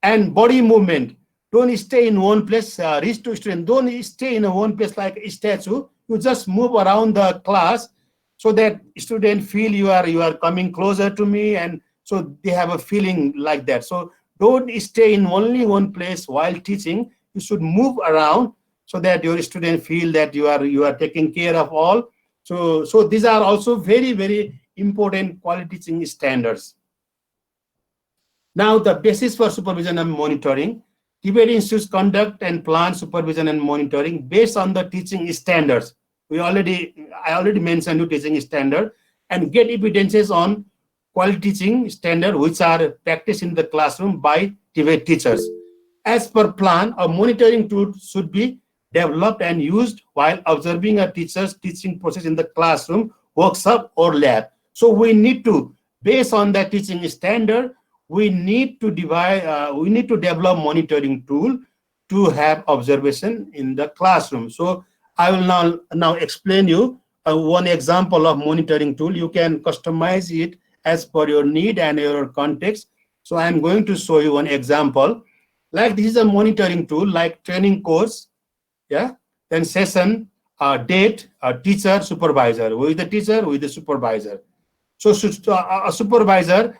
And body movement. Don't stay in one place. Reach to student. Don't stay in one place like a statue. You just move around the class so that student feel you are coming closer to me, and so they have a feeling like that. So don't stay in only one place while teaching. You should move around so that your student feel that you are taking care of all. So these are also very, very important quality teaching standards. Now the basis for supervision and monitoring. TVET institutes conduct and plan supervision and monitoring based on the teaching standards. I already mentioned you teaching standard, and get evidences on quality teaching standard which are practiced in the classroom by TVET teachers. As per plan, a monitoring tool should be developed and used while observing a teacher's teaching process in the classroom, workshop, or lab. So we need to, based on that teaching standard, we need to develop monitoring tool to have observation in the classroom. So I will now explain you one example of monitoring tool. You can customize it as per your need and your context. So I'm going to show you one example. Like this is a monitoring tool like training course, yeah, then session, date, teacher, supervisor. Who is the teacher? Who is the supervisor? So a supervisor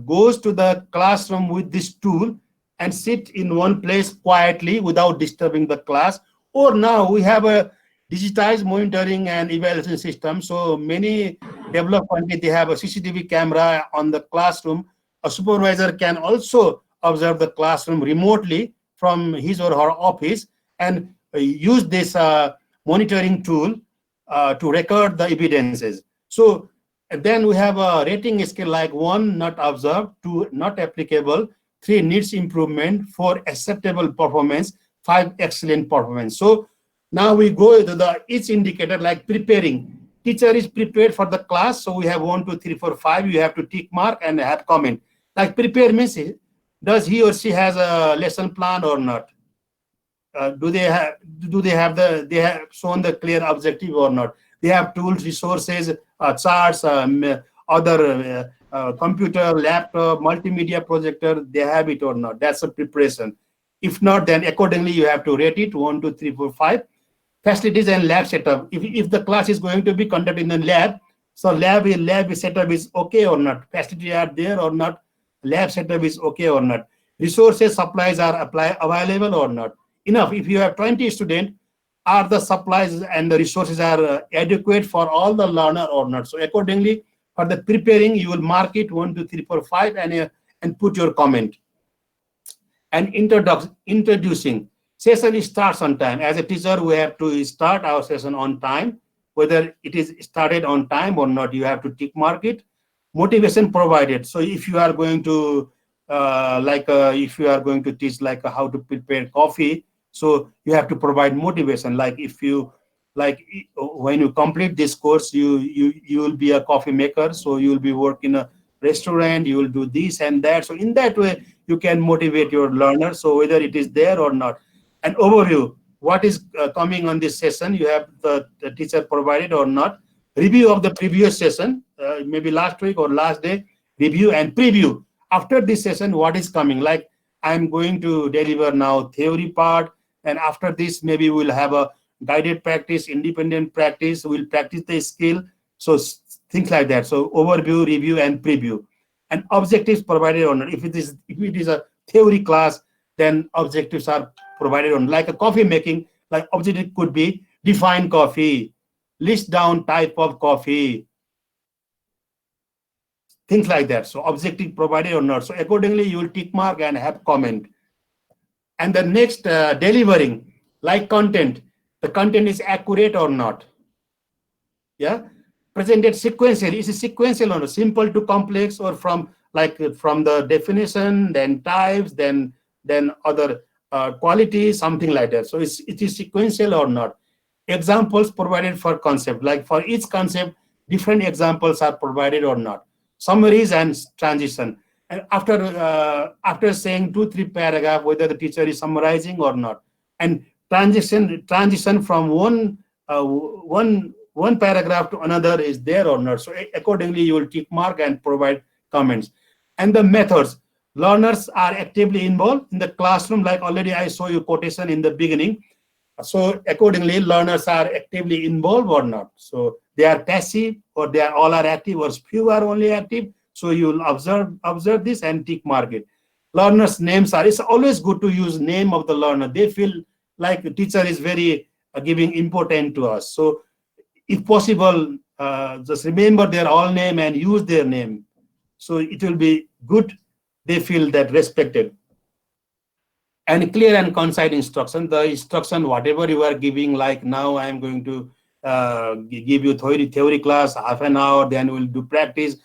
goes to the classroom with this tool and sit in one place quietly without disturbing the class. Or now we have a digitized monitoring and evaluation system. So many developed countries, they have a CCTV camera on the classroom. A supervisor can also observe the classroom remotely from his or her office and use this monitoring tool to record the evidences. So then we have a rating scale like 1, not observed, 2, not applicable, 3 needs improvement, 4 acceptable performance, 5 excellent performance. So now we go to the each indicator like preparing. Teacher is prepared for the class, so we have 1, 2, 3, 4, 5. You have to tick mark and have comment. Like prepare means, does he or she has a lesson plan or not? Do they have shown the clear objective or not? They have tools, resources, charts, other computer, laptop, multimedia projector. They have it or not? That's a preparation. If not, then accordingly you have to rate it 1, 2, 3, 4, 5. Facilities and lab setup. If the class is going to be conducted in the lab, so lab setup is okay or not? Facilities are there or not? Lab setup is okay or not? Resources, supplies are available or not? Enough. If you have 20 students, are the supplies and the resources are adequate for all the learner or not? So accordingly, for the preparing, you will mark it 1, 2, 3, 4, 5 and put your comment. And introducing. Session starts on time. As a teacher, we have to start our session on time. Whether it is started on time or not, you have to tick mark it. Motivation provided. So if you are going to if you are going to teach like how to prepare coffee, so you have to provide motivation. Like if you when you complete this course, you will be a coffee maker, so you will be working in a restaurant, you will do this and that. So in that way, you can motivate your learner. So whether it is there or not. An overview, what is coming on this session, you have the teacher provided or not. Review of the previous session, maybe last week or last day, review and preview. After this session, what is coming? Like I'm going to deliver now theory part, and after this, maybe we'll have a guided practice, independent practice, we'll practice the skill. So things like that. So overview, review, and preview. And objectives provided or not. If it is a theory class, then objectives are provided on. Like a coffee making, like objective could be define coffee, list down type of coffee, things like that. So objective provided or not. So accordingly, you will tick mark and have comment. And the next delivering, like content, the content is accurate or not. Yeah, presented sequentially. Is it sequential or not? Simple to complex, or from the definition, then types, then other quality, something like that. So it is sequential or not. Examples provided for concept, like for each concept, different examples are provided or not. Summaries and transition. And after saying 2-3 paragraph, whether the teacher is summarizing or not. And transition from one paragraph to another is there or not. So accordingly, you will tick mark and provide comments. And the methods. Learners are actively involved in the classroom, like already I saw you quotation in the beginning. So accordingly, learners are actively involved or not. So they are passive, or they are all are active, or few are only active. So you will observe this and tick mark it. Learners' names are, it's always good to use name of the learner. They feel like the teacher is very giving importance to us. So if possible, just remember their all name and use their name. So it will be good. They feel that respected. And clear and concise instruction. The instruction, whatever you are giving, like now I am going to give you theory class, half an hour, then we'll do practice,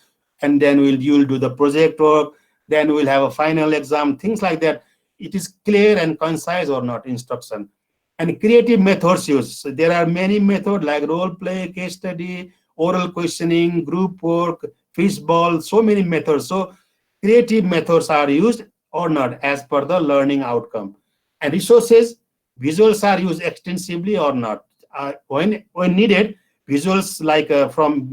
and then you'll do the project work, then we'll have a final exam, things like that. It is clear and concise or not instruction. And creative methods used. So there are many methods like role play, case study, oral questioning, group work, fishbowl, so many methods. So creative methods are used or not as per the learning outcome. And resources, visuals are used extensively or not. When needed, visuals like from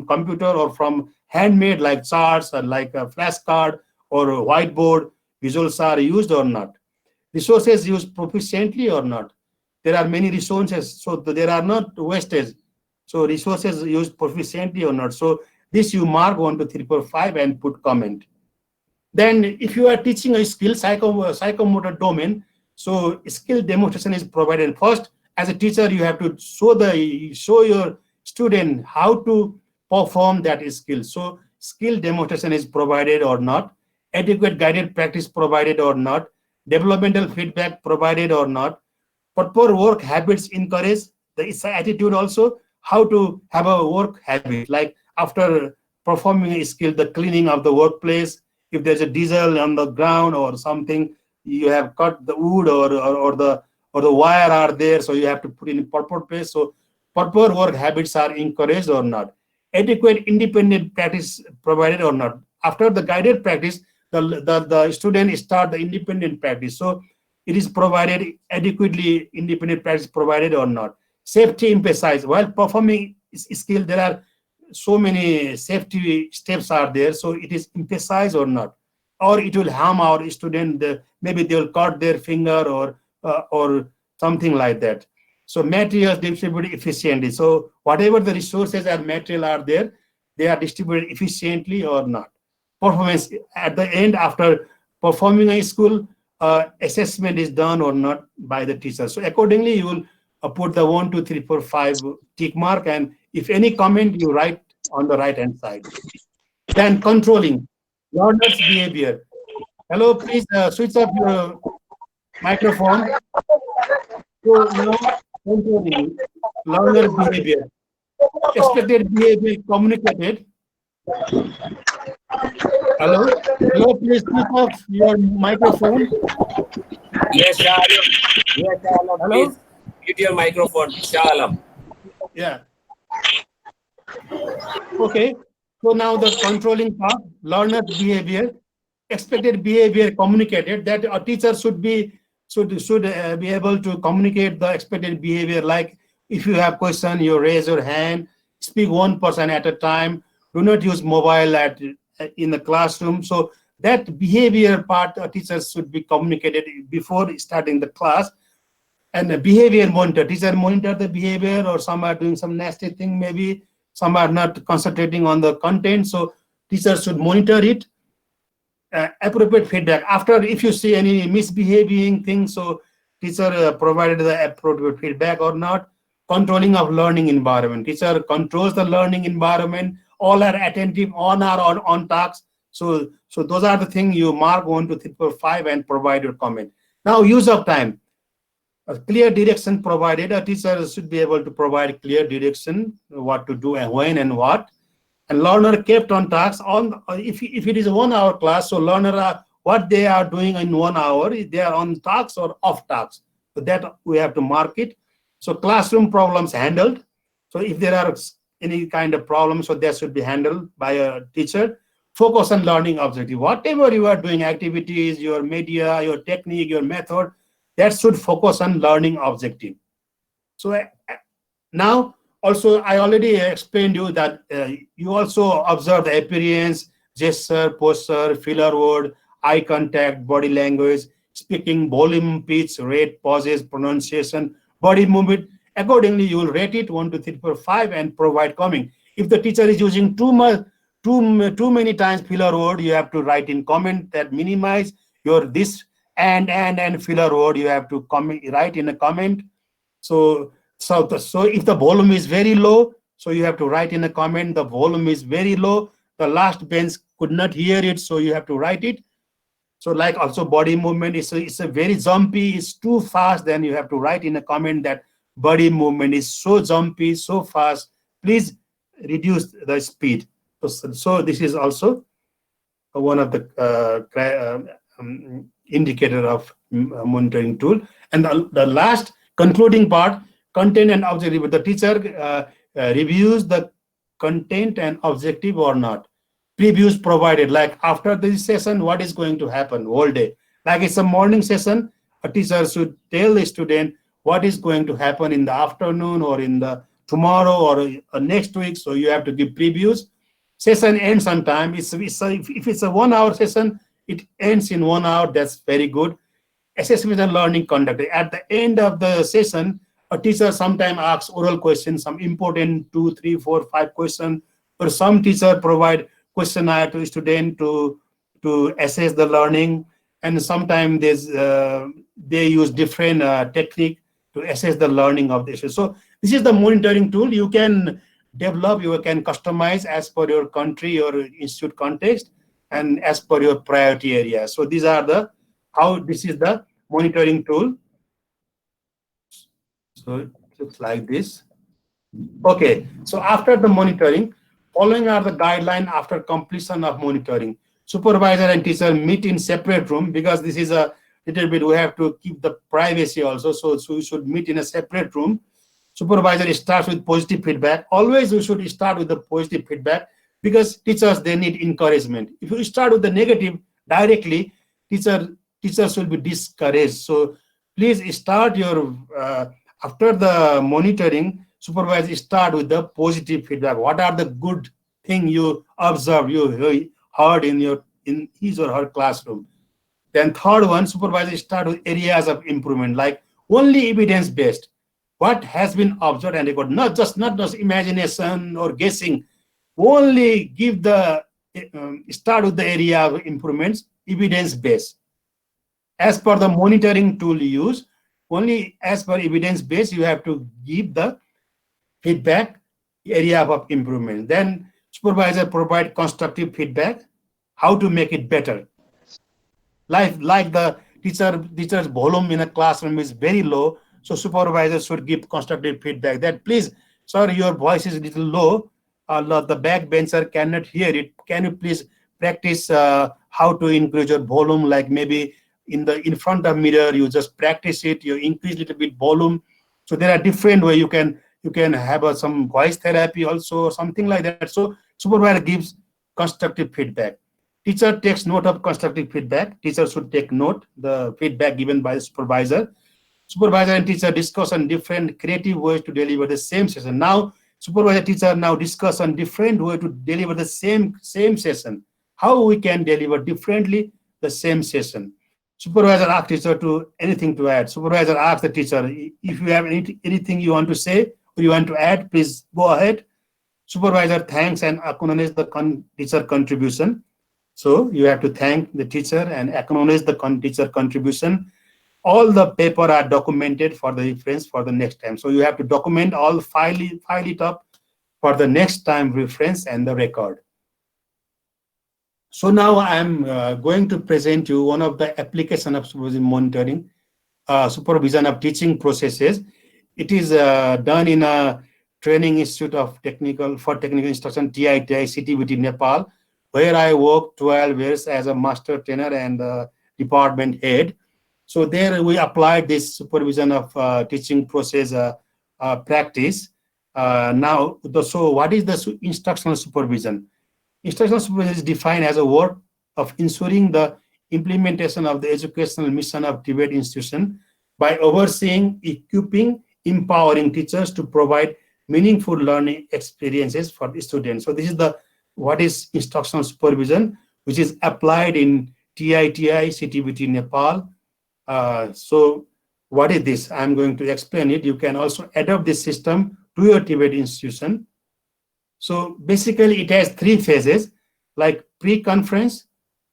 computer or from handmade, like charts or like a flashcard or a whiteboard, visuals are used or not. Resources used proficiently or not. There are many resources, so there are not wastage. So resources used proficiently or not. So this you mark 1, 2, 3, 4, 5 and put comment. Then if you are teaching a skill, psychomotor domain, so skill demonstration is provided. First, as a teacher, you have to show your student how to perform that skill. So skill demonstration is provided or not. Adequate guided practice provided or not. Developmental feedback provided or not. Proper work habits encourage. The attitude also, how to have a work habit, like after performing a skill, the cleaning of the workplace, if there's a diesel on the ground or something, you have cut the wood or the wire are there, so you have to put in proper place. So proper work habits are encouraged or not. Adequate independent practice provided or not. After the guided practice, the student start the independent practice. So it is provided adequately, independent practice provided or not. Safety emphasized. While performing skill, there are so many safety steps are there. So it is emphasized or not, or it will harm our student. Maybe they will cut their finger or something like that. So materials distributed efficiently. So whatever the resources and material are there, they are distributed efficiently or not. Performance at the end, after performing a school, assessment is done or not by the teacher. So accordingly, you will put the 1, 2, 3, 4, 5 tick mark, and if any comment, you write on the right hand side. Then controlling learner's behavior. Hello, please switch off your microphone. So now controlling learner behavior. Expected behavior communicated. Hello, hello, please switch off your microphone. Yes, Shah Alam. Yes, Shah Alam. Hello? Please mute your microphone, Shah Alam. Yeah. Okay. So now the controlling part, learner behavior, expected behavior communicated, that a teacher should be able to communicate the expected behavior. Like if you have question, you raise your hand, speak one person at a time, do not use mobile in the classroom. So that behavior part, teachers should be communicated before starting the class. And the behavior monitor, teacher monitor the behavior, or some are doing some nasty thing, maybe some are not concentrating on the content. So teachers should monitor it. Appropriate feedback. After, if you see any misbehaving thing, so teacher provided the appropriate feedback or not. Controlling of learning environment. Teacher controls the learning environment. All are attentive on or on tasks. So those are the things you mark 1, 2, 3, 4, 5 and provide your comment. Now use of time. A clear direction provided. A teacher should be able to provide clear direction, what to do and when and what. And learner kept on task. If it is a 1 hour class, so learner what they are doing in 1 hour, they are on tasks or off tasks. So that we have to mark it. So classroom problems handled. So if there are any kind of problems, so that should be handled by a teacher. Focus on learning objective. Whatever you are doing, activities, your media, your technique, your method, that should focus on learning objective. So now, also, I already explained you that you also observe the appearance, gesture, posture, filler word, eye contact, body language, speaking, volume, pitch, rate, pauses, pronunciation, body movement. Accordingly, you will rate it 1, 2, 3, 4, 5 and provide comment. If the teacher is using too many times filler word, you have to write in comment that minimize your this and filler word. You have to write in a comment. So if the volume is very low, so you have to write in a comment the volume is very low. The last bench could not hear it, so you have to write it. So like also body movement is a very jumpy, it's too fast, then you have to write in a comment that body movement is so jumpy, so fast, please reduce the speed. So this is also one of the indicator of monitoring tool. And the last concluding part, content and objective. The teacher reviews the content and objective or not. Previews provided, like after this session, what is going to happen whole day. Like it's a morning session, a teacher should tell the student what is going to happen in the afternoon or in the tomorrow or next week. So you have to give previews. Session ends on time. If it's a 1 hour session, it ends in 1 hour. That's very good. Assessment and learning conduct. At the end of the session, a teacher sometimes asks oral questions, some important 2, 3, 4, 5 questions, or some teacher provide questionnaire to student to assess the learning, and sometimes they use different technique to assess the learning of the issue. So this is the monitoring tool. You can develop, you can customize as per your country or institute context and as per your priority area. So these are this is the monitoring tool. So it looks like this. Okay, so after the monitoring, following are the guidelines after completion of monitoring. supervisor and teacher meet in separate room, because this is a little bit, we have to keep the privacy also. So we should meet in a separate room. Supervisor starts with positive feedback. Always we should start with the positive feedback, because teachers, they need encouragement. If you start with the negative directly, teachers will be discouraged. So please start your, after the monitoring, supervisor start with the positive feedback. What are the good thing you observed, you heard in his or her classroom? Then third one, supervisor start with areas of improvement, like only evidence-based. What has been observed and recorded, not just imagination or guessing. Only give the, start with the area of improvements, evidence-based. As per the monitoring tool you use, only as per evidence-based, you have to give the feedback, area of improvement. Then supervisor provide constructive feedback, how to make it better. Like the teacher's volume in a classroom is very low, so supervisor should give constructive feedback that, please, sir, your voice is a little low, the backbencher cannot hear it. Can you please practice how to increase your volume? Like maybe in front of mirror, you just practice it, you increase a little bit volume. So there are different ways you can have some voice therapy also, something like that. So supervisor gives constructive feedback. Teacher takes note of constructive feedback. Teacher should take note the feedback given by the supervisor. Supervisor and teacher discuss on different creative ways to deliver the same session. Now, supervisor teacher now discuss on different way to deliver the same session. How we can deliver differently the same session. Supervisor asks teacher to anything to add. Supervisor asks the teacher, if you have anything you want to say or you want to add, please go ahead. Supervisor thanks and acknowledges the teacher contribution. So you have to thank the teacher and acknowledge the teacher contribution. All the paper are documented for the reference for the next time. So you have to document all, file it up for the next time reference and the record. So now I'm going to present you one of the application of supervision monitoring, supervision of teaching processes. It is done in a training institute of technical instruction, TVET, CTVT, Nepal, where I worked 12 years as a master trainer and department head. So there we applied this supervision of teaching process practice. So what is the instructional supervision? Instructional supervision is defined as a work of ensuring the implementation of the educational mission of TVET institution by overseeing, equipping, empowering teachers to provide meaningful learning experiences for the students. So this is what is instructional supervision, which is applied in TITI, CTVT, Nepal. So what is this? I'm going to explain it. You can also adopt this system to your TVET institution. So basically it has 3 phases, like pre-conference.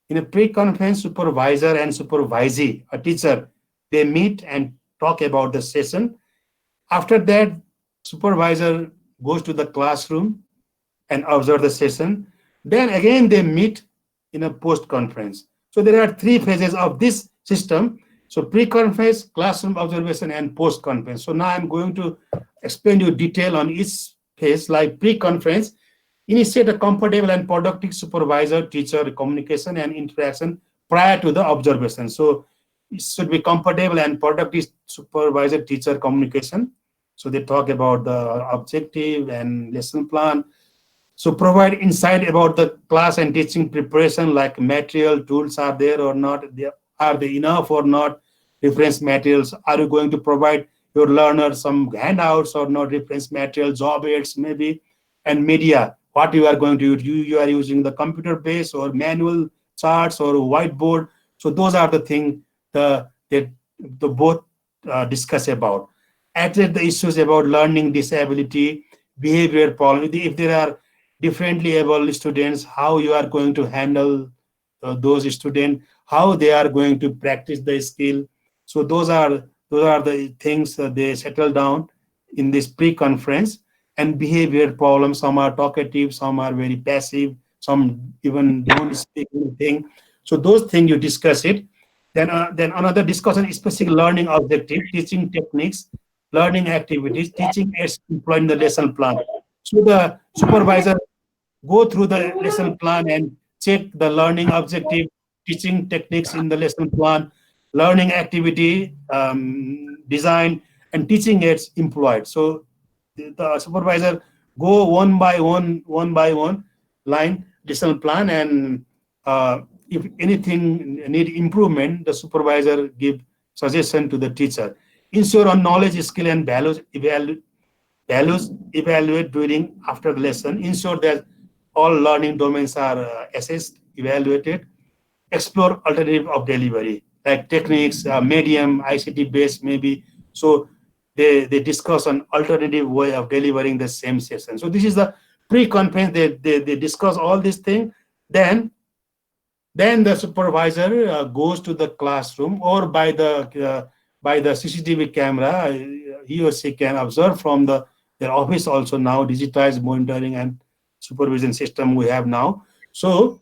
In a pre-conference, supervisor and supervisee, a teacher, they meet and talk about the session. After that, supervisor goes to the classroom and observe the session. Then again, they meet in a post-conference. So there are 3 phases of this system. So pre-conference, classroom observation, and post-conference. So now I'm going to explain you detail on each phase. Like pre-conference, initiate a comfortable and productive supervisor-teacher communication and interaction prior to the observation. So it should be comfortable and productive supervisor-teacher communication. So they talk about the objective and lesson plan. So provide insight about the class and teaching preparation, like material, tools are there or not, are they enough or not, reference materials, are you going to provide your learners some handouts or not, reference material, job aids maybe, and media, what you are going to use. You are using the computer base or manual charts or whiteboard. So those are the things that the both discuss about. Address the issues about learning disability, behavior problem. If there are differently able students, how you are going to handle those students, how they are going to practice the skill. So those are the things they settle down in this pre-conference. And behavior problems, some are talkative, some are very passive, some even don't speak anything. So those things you discuss it. Then another discussion is specific learning objective, teaching techniques, learning activities, teaching aids employed in the lesson plan. So the supervisor go through the lesson plan and check the learning objective, teaching techniques in the lesson plan, learning activity design, and teaching aids employed. So the supervisor go one by one line lesson plan, and if anything need improvement, the supervisor give suggestion to the teacher. Ensure on knowledge, skill, and values evaluate during after the lesson. Ensure that all learning domains are assessed, evaluated. Explore alternative of delivery like techniques, medium, ICT based maybe. So they discuss an alternative way of delivering the same session. So this is the pre-conference. They discuss all these things. Then the supervisor goes to the classroom, or by the CCTV camera, he or she can observe from their office also now, digitized monitoring and supervision system we have now. So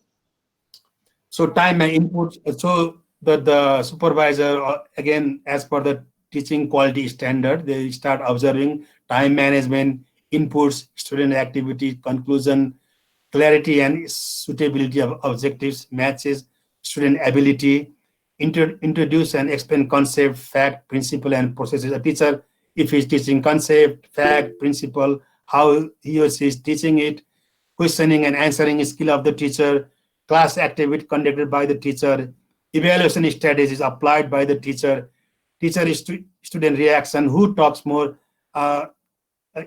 time and input. So the supervisor, again, as per the teaching quality standard, they start observing time management, inputs, student activity, conclusion, clarity and suitability of objectives, matches, student ability, introduce and explain concept, fact, principle, and processes. A teacher, if he's teaching concept, fact, principle, how he or she is teaching it, questioning and answering skill of the teacher, class activity conducted by the teacher, evaluation strategies applied by the teacher, student reaction, who talks more,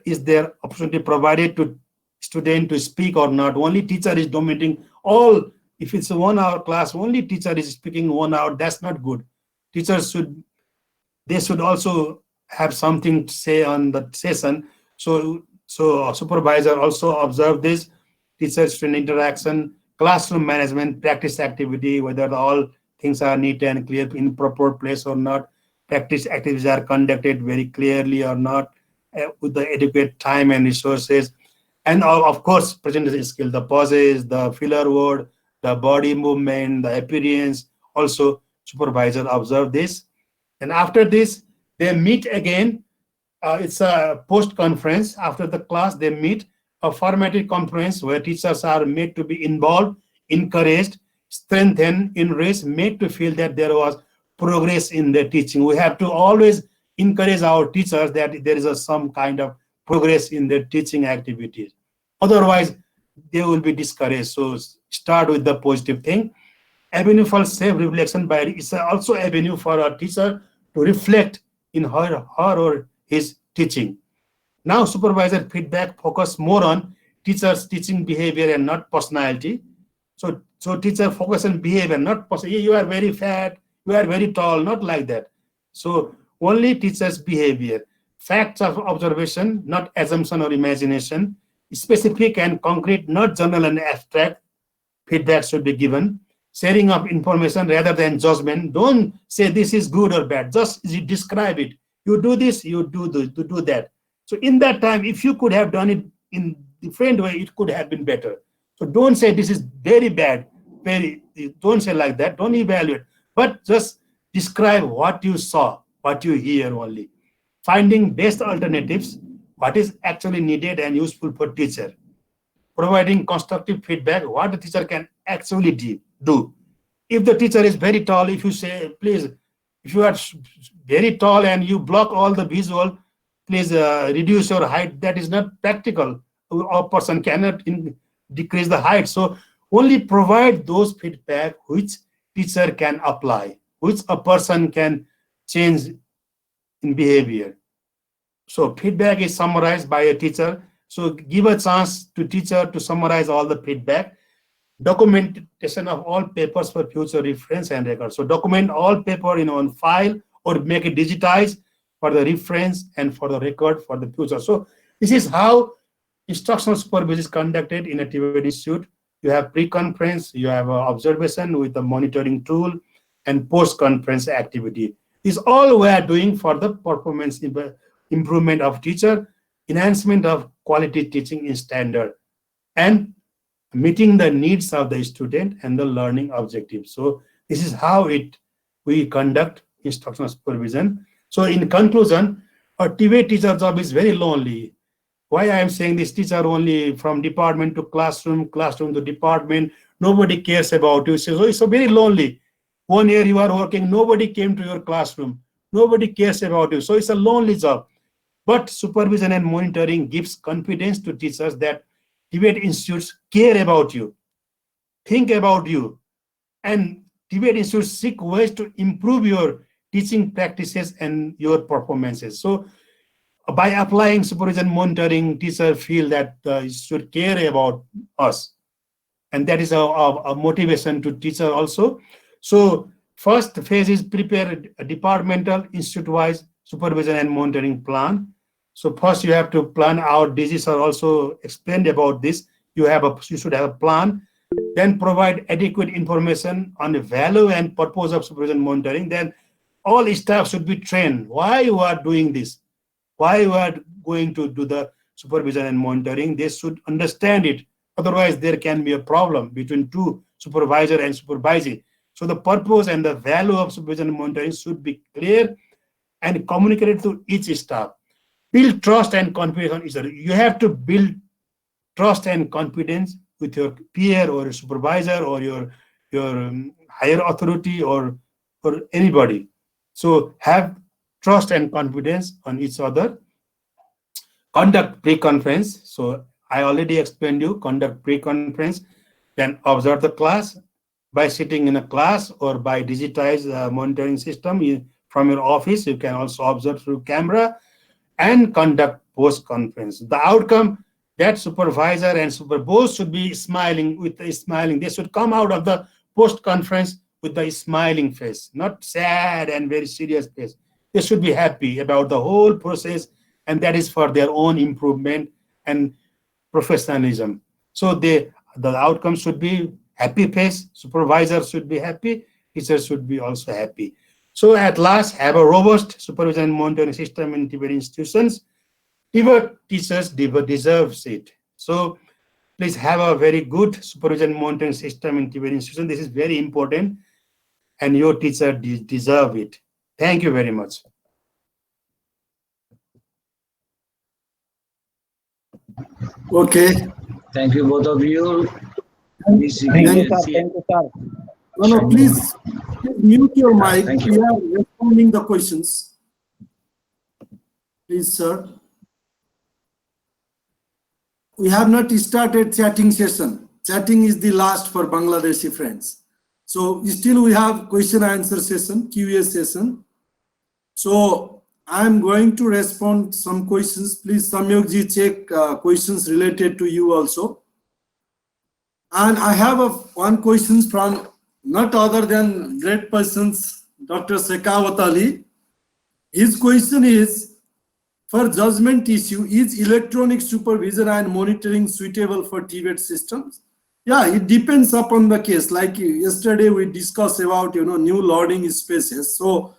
is there opportunity provided to student to speak or not. Only teacher is dominating all. If it's a 1 hour class, only teacher is speaking 1 hour, that's not good. Teachers should also have something to say on the session. So supervisor also observe this, teacher student interaction, classroom management, practice activity, whether all things are neat and clear in proper place or not, practice activities are conducted very clearly or not, with the adequate time and resources. And of course, presentation skill, the pauses, the filler word, the body movement, the appearance, also supervisor observe this. And after this, they meet again. It's a post-conference. After the class, they meet, a formative conference where teachers are made to be involved, encouraged, strengthened, enriched, made to feel that there was progress in their teaching. We have to always encourage our teachers that there is some kind of progress in their teaching activities. Otherwise, they will be discouraged. So start with the positive thing. Avenue for self-reflection is also avenue for a teacher to reflect in her or his teaching. Now, supervisor feedback focus more on teacher's teaching behavior and not personality. So teacher focus on behavior, not personality. You are very fat, you are very tall, not like that. So only teacher's behavior. Facts of observation, not assumption or imagination. Specific and concrete, not general and abstract. Feedback should be given. Sharing of information rather than judgment. Don't say this is good or bad. Just describe it. You do this, you do that. So in that time, if you could have done it in different way, it could have been better. So don't say this is very bad. Don't say like that. Don't evaluate. But just describe what you saw, what you hear only. Finding best alternatives, what is actually needed and useful for teacher. Providing constructive feedback, what the teacher can actually do. If the teacher is very tall, if you say, please, if you are very tall and you block all the visual, please reduce your height. That is not practical. A person cannot decrease the height. So only provide those feedback which teacher can apply, which a person can change in behavior. So feedback is summarized by a teacher. So give a chance to teacher to summarize all the feedback. Documentation of all papers for future reference and record. So document all paper in one file or make it digitized for the reference and for the record for the future. So this is how instructional supervision is conducted in a TVET institute. You have pre-conference, you have observation with the monitoring tool, and post-conference activity. This is all we are doing for the performance improvement of teacher, enhancement of quality teaching in standard, and meeting the needs of the student and the learning objectives. So this is how we conduct instructional supervision. So in conclusion, a TVET teacher job is very lonely. Why I am saying this? Teacher only from department to classroom, classroom to department, nobody cares about you. So it's so very lonely. 1 year you are working, nobody came to your classroom, nobody cares about you. So it's a lonely job. But supervision and monitoring gives confidence to teachers that TVET institutes care about you, think about you, and TVET institutes seek ways to improve your teaching practices and your performances. So by applying supervision monitoring, teachers feel that the institute care about us. And that is a motivation to teacher also. So first phase is prepare a departmental institute-wise supervision and monitoring plan. So first you have to plan out. Diseases are also explained about this. You should have a plan. Then provide adequate information on the value and purpose of supervision monitoring. Then all staff should be trained. Why you are doing this? Why you are going to do the supervision and monitoring? They should understand it. Otherwise, there can be a problem between two, supervisor and supervisee. So the purpose and the value of supervision and monitoring should be clear and communicated to each staff. Build trust and confidence on each other. You have to build trust and confidence with your peer or your supervisor or your higher authority or anybody. So have trust and confidence on each other. Conduct pre-conference. So I already explained you, conduct pre-conference, then observe the class by sitting in a class or by digitized monitoring system from your office. You can also observe through camera and conduct post-conference. The outcome that supervisor and both should be smiling with a smiling. They should come out of the post-conference with a smiling face, not sad and very serious face. They should be happy about the whole process, and that is for their own improvement and professionalism. So the outcome should be happy face, supervisor should be happy, teachers should be also happy. So at last, have a robust supervision and monitoring system in TVET institutions. TVET teachers deserve it. So please have a very good supervision and monitoring system in TVET institutions. This is very important, and your teacher deserve it. Thank you very much. Okay. Thank you, both of you. Thank you, sir. Thank you, sir. No, please mute your mic. Thank We you. are responding the questions. Please, sir. We have not started chatting session. Chatting is the last for Bangladeshi friends. So still we have question answer session, Q&A session. So I'm going to respond some questions. Please, Samyogji, check questions related to you also. And I have one question from not other than great persons, Dr. Sekawat Ali. His question is, for judgment issue, is electronic supervision and monitoring suitable for TVET systems? Yeah, it depends upon the case. Like yesterday we discussed about, new learning spaces. So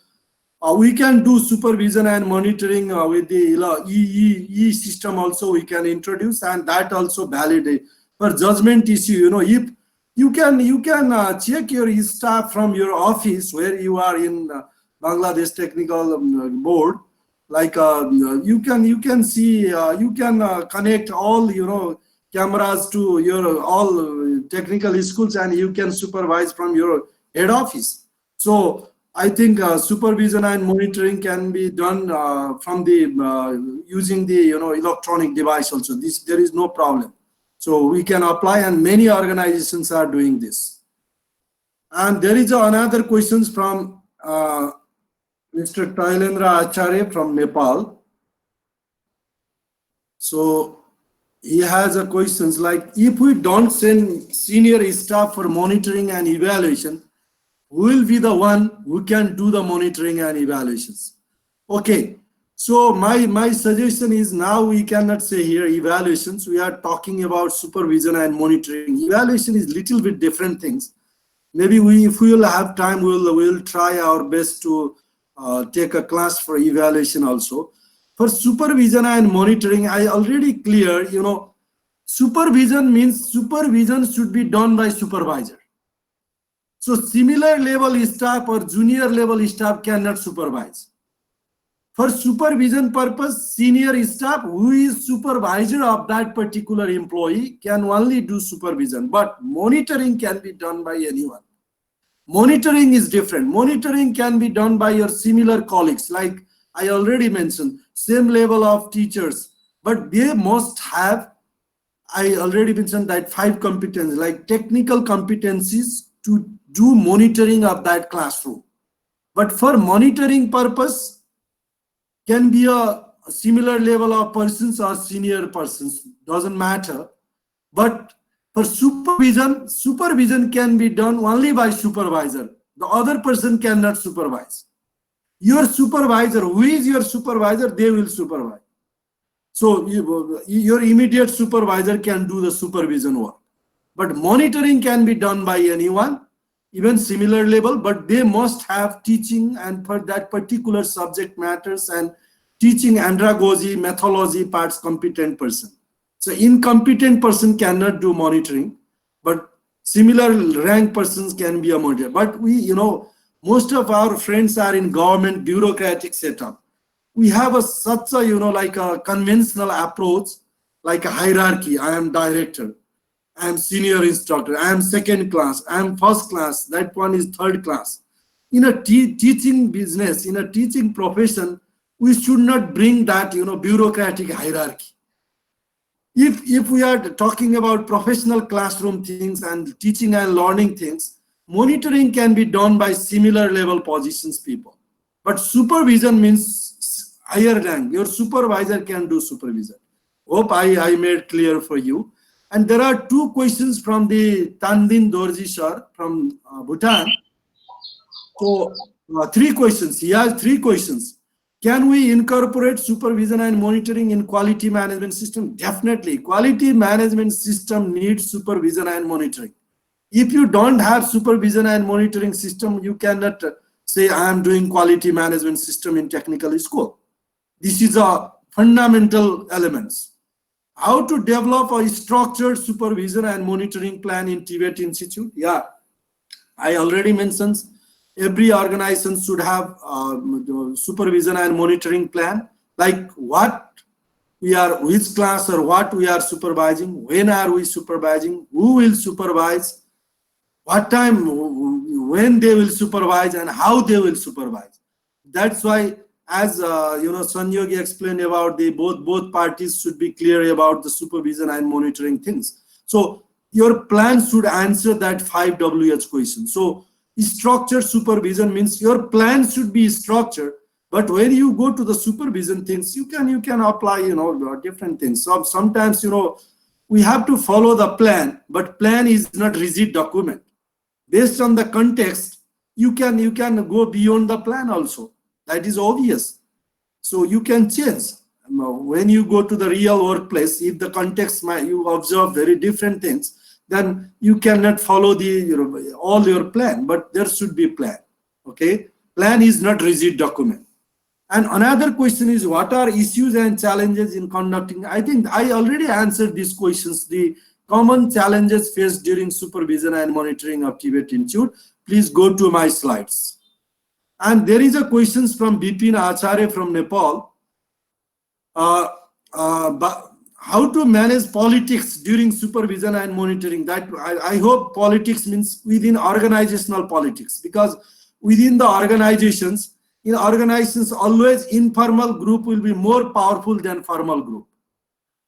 we can do supervision and monitoring with the E system also we can introduce, and that also validate. For judgment issue, if you can check your staff from your office where you are in Bangladesh Technical Board. Like you can see, you can connect all cameras to your all technical schools, and you can supervise from your head office. So I think supervision and monitoring can be done from the using the electronic device also. There is no problem. So we can apply, and many organizations are doing this. And there is another questions from Mr. Tailendra Acharya from Nepal. So he has a questions like, if we don't send senior staff for monitoring and evaluation, who will be the one who can do the monitoring and evaluations? Okay. So my suggestion is, now we cannot say here evaluations. We are talking about supervision and monitoring. Evaluation is little bit different things. Maybe if we will have time, we'll try our best to take a class for evaluation also. For supervision and monitoring, I already clear, supervision means supervision should be done by supervisor. So similar level staff or junior level staff cannot supervise. For supervision purpose, senior staff who is supervisor of that particular employee can only do supervision, but monitoring can be done by anyone. Monitoring is different. Monitoring can be done by your similar colleagues, like I already mentioned, same level of teachers, but they must have, I already mentioned that 5 competencies, like technical competencies to do monitoring of that classroom. But for monitoring purpose, can be a similar level of persons or senior persons, doesn't matter. But for supervision, supervision can be done only by supervisor. The other person cannot supervise. Your supervisor, who is your supervisor, they will supervise. So your immediate supervisor can do the supervision work. But monitoring can be done by anyone, even similar level, but they must have teaching and for that particular subject matters and teaching andragogy, methodology parts competent person. So incompetent person cannot do monitoring, but similar rank persons can be a monitor. But we, most of our friends are in government bureaucratic setup. We have such a, like a conventional approach, like a hierarchy. I am director, I am senior instructor, I am second class, I am first class, that one is third class. In a teaching business, in a teaching profession, we should not bring that, bureaucratic hierarchy. If we are talking about professional classroom things and teaching and learning things, monitoring can be done by similar level positions people. But supervision means higher rank. Your supervisor can do supervision. Hope I made clear for you. And there are 2 questions from the Tandin Dorji sir from Bhutan. So 3 questions. He has 3 questions. Can we incorporate supervision and monitoring in quality management system? Definitely. Quality management system needs supervision and monitoring. If you don't have supervision and monitoring system, you cannot say I am doing quality management system in technical school. This is a fundamental elements. How to develop a structured supervision and monitoring plan in TVET Institute? Yeah, I already mentioned every organization should have supervision and monitoring plan, like what we are, which class or what we are supervising, when are we supervising, who will supervise, what time, when they will supervise, and how they will supervise. That's why, as Sanyogi explained about the both parties should be clear about the supervision and monitoring things. So your plan should answer that 5 WH question. So structured supervision means your plan should be structured, but when you go to the supervision things, you can apply different things. So sometimes we have to follow the plan, but plan is not rigid document. Based on the context, you can go beyond the plan also. That is obvious. So you can change. When you go to the real workplace, if the context you observe very different things, then you cannot follow the all your plan, but there should be plan. Okay, plan is not rigid document. And another question is, what are issues and challenges in conducting? I think I already answered these questions. The common challenges faced during supervision and monitoring of TVET Institute. Please go to my slides. And there is a question from Bipin Acharya from Nepal. How to manage politics during supervision and monitoring? That I hope politics means within organizational politics, because within the organizations, in organizations always informal group will be more powerful than formal group.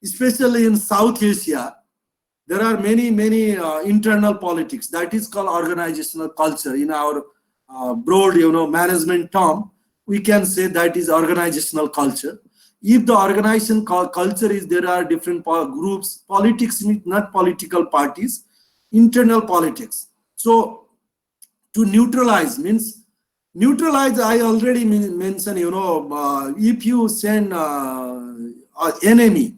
Especially in South Asia, there are many internal politics. That is called organizational culture. In our broad management term, we can say that is organizational culture. If the organization culture is there are different groups, politics means not political parties, internal politics. So to neutralize means neutralize. I already mentioned, if you send an enemy,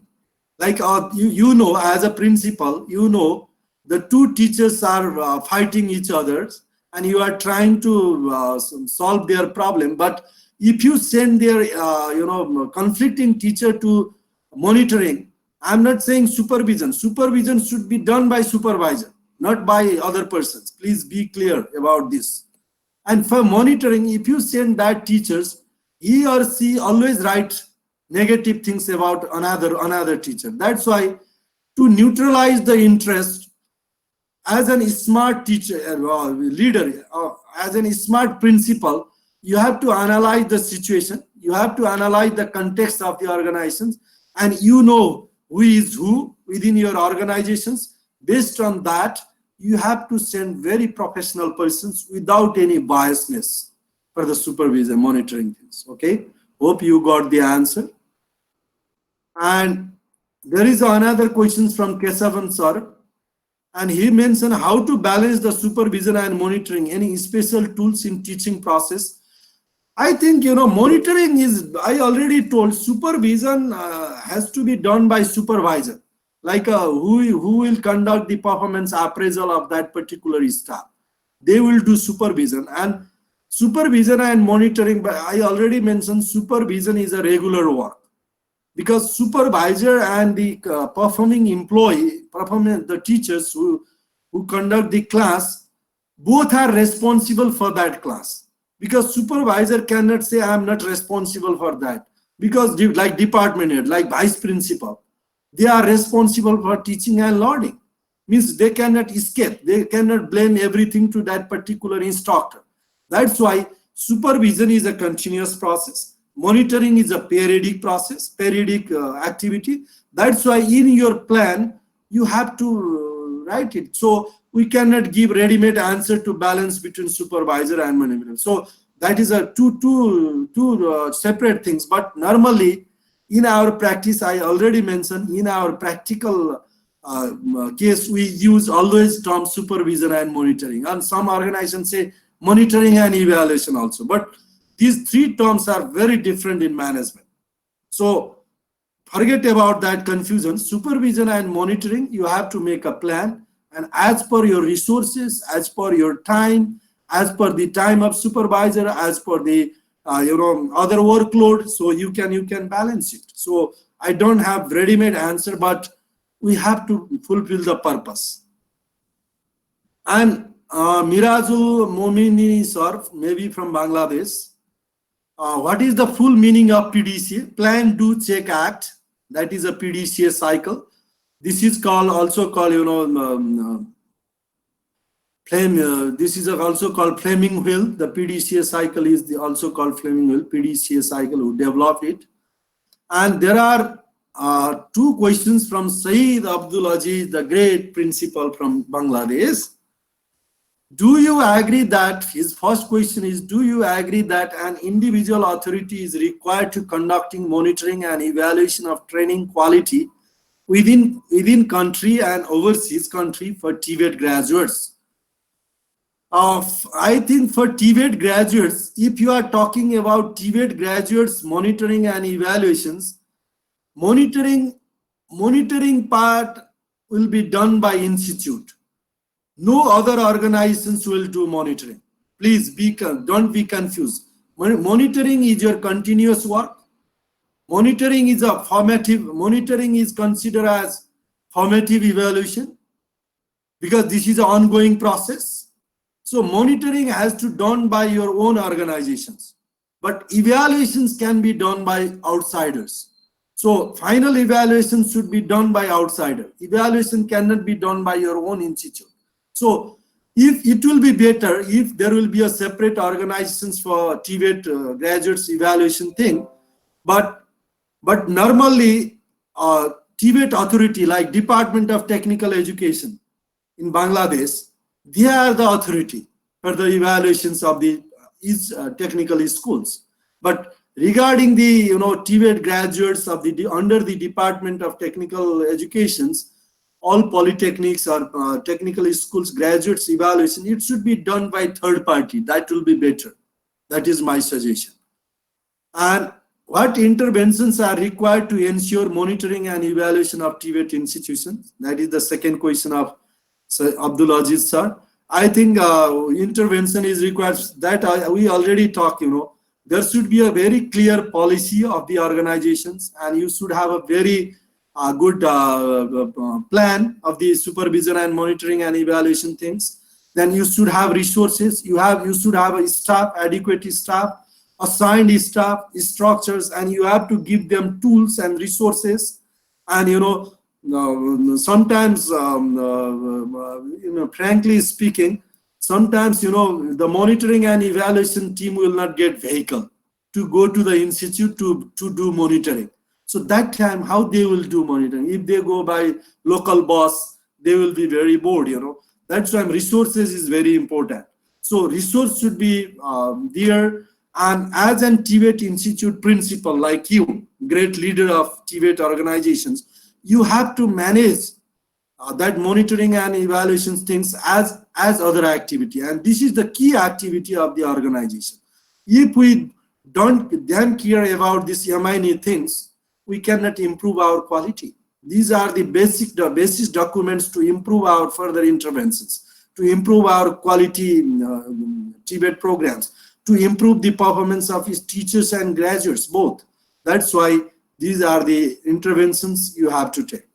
like as a principal, the 2 teachers are fighting each other, and you are trying to solve their problem. But if you send their conflicting teacher to monitoring, I'm not saying supervision. Supervision should be done by supervisor, not by other persons. Please be clear about this. And for monitoring, if you send that teachers, he or she always write negative things about another teacher. That's why, to neutralize the interest, as an smart teacher, leader, as an smart principal, you have to analyze the situation, you have to analyze the context of the organizations, and you know who is who within your organizations. Based on that, you have to send very professional persons without any biasness for the supervision monitoring things. Okay, hope you got the answer. And there is another question from Kesavan sir, and he mentioned how to balance the supervision and monitoring, any special tools in teaching process. I think, monitoring is, I already told, supervision has to be done by supervisor, like who will conduct the performance appraisal of that particular staff. They will do supervision. And supervision and monitoring, but I already mentioned supervision is a regular work, because supervisor and the performing employee, the teachers who conduct the class, both are responsible for that class. Because supervisor cannot say, I am not responsible for that. Because like department head, like vice principal, they are responsible for teaching and learning. Means they cannot escape. They cannot blame everything to that particular instructor. That's why supervision is a continuous process. Monitoring is a periodic process, periodic activity. That's why in your plan, you have to write it. So we cannot give ready-made answer to balance between supervisor and manager. So that is a two separate things. But normally in our practice, I already mentioned, in our practical case, we use always term supervision and monitoring. And some organizations say monitoring and evaluation also. But these three terms are very different in management. So forget about that confusion. Supervision and monitoring, you have to make a plan, and as per your resources, as per your time, as per the time of supervisor, as per the other workload, so you can balance it. So I don't have ready-made answer, but we have to fulfill the purpose. And Mirazul Momini sir, maybe from Bangladesh, what is the full meaning of PDCA? Plan, Do, Check, Act. That is a PDCA cycle. This is also called this is also called Fleming wheel. The PDCA cycle is also called Fleming wheel. PDCA cycle, who developed it. And there are two questions from Saeed Abdul Aziz, the great principal from Bangladesh. Do you agree that, his first question is, do you agree that an individual authority is required to conducting monitoring and evaluation of training quality within country and overseas country for TVET graduates? I think for TVET graduates, if you are talking about TVET graduates monitoring and evaluations, monitoring part will be done by institute. No other organizations will do monitoring. Please don't be confused. Monitoring is your continuous work. Monitoring is a formative. Monitoring is considered as formative evaluation, because this is an ongoing process. So monitoring has to be done by your own organizations, but evaluations can be done by outsiders. So final evaluation should be done by outsider. Evaluation cannot be done by your own institute. So if it will be better if there will be a separate organizations for TVET graduates evaluation thing, but normally TVET authority like Department of Technical Education in Bangladesh, they are the authority for the evaluations of the technical schools. But regarding the TVET graduates of under the Department of Technical Educations, all polytechnics or technical schools graduates evaluation, it should be done by third party. That will be better. That is my suggestion. And what interventions are required to ensure monitoring and evaluation of TVET institutions? That is the second question of Abdul Aziz sir. I think intervention is required. That we already talked. There should be a very clear policy of the organizations, and you should have a very good plan of the supervision and monitoring and evaluation things. Then you should have resources. You should have a staff, adequate staff. assigned staff, structures, and you have to give them tools and resources. And sometimes, frankly speaking, sometimes the monitoring and evaluation team will not get vehicle to go to the institute to do monitoring. So that time, how they will do monitoring? If they go by local bus, they will be very bored. That's why resources is very important. So resource should be there. And as an TVET institute principal like you, great leader of TVET organizations, you have to manage that monitoring and evaluations things as other activity. And this is the key activity of the organization. If we don't then care about these MINE things, we cannot improve our quality. These are the basis documents to improve our further interventions, to improve our quality TVET programs, to improve the performance of his teachers and graduates, both. That's why these are the interventions you have to take.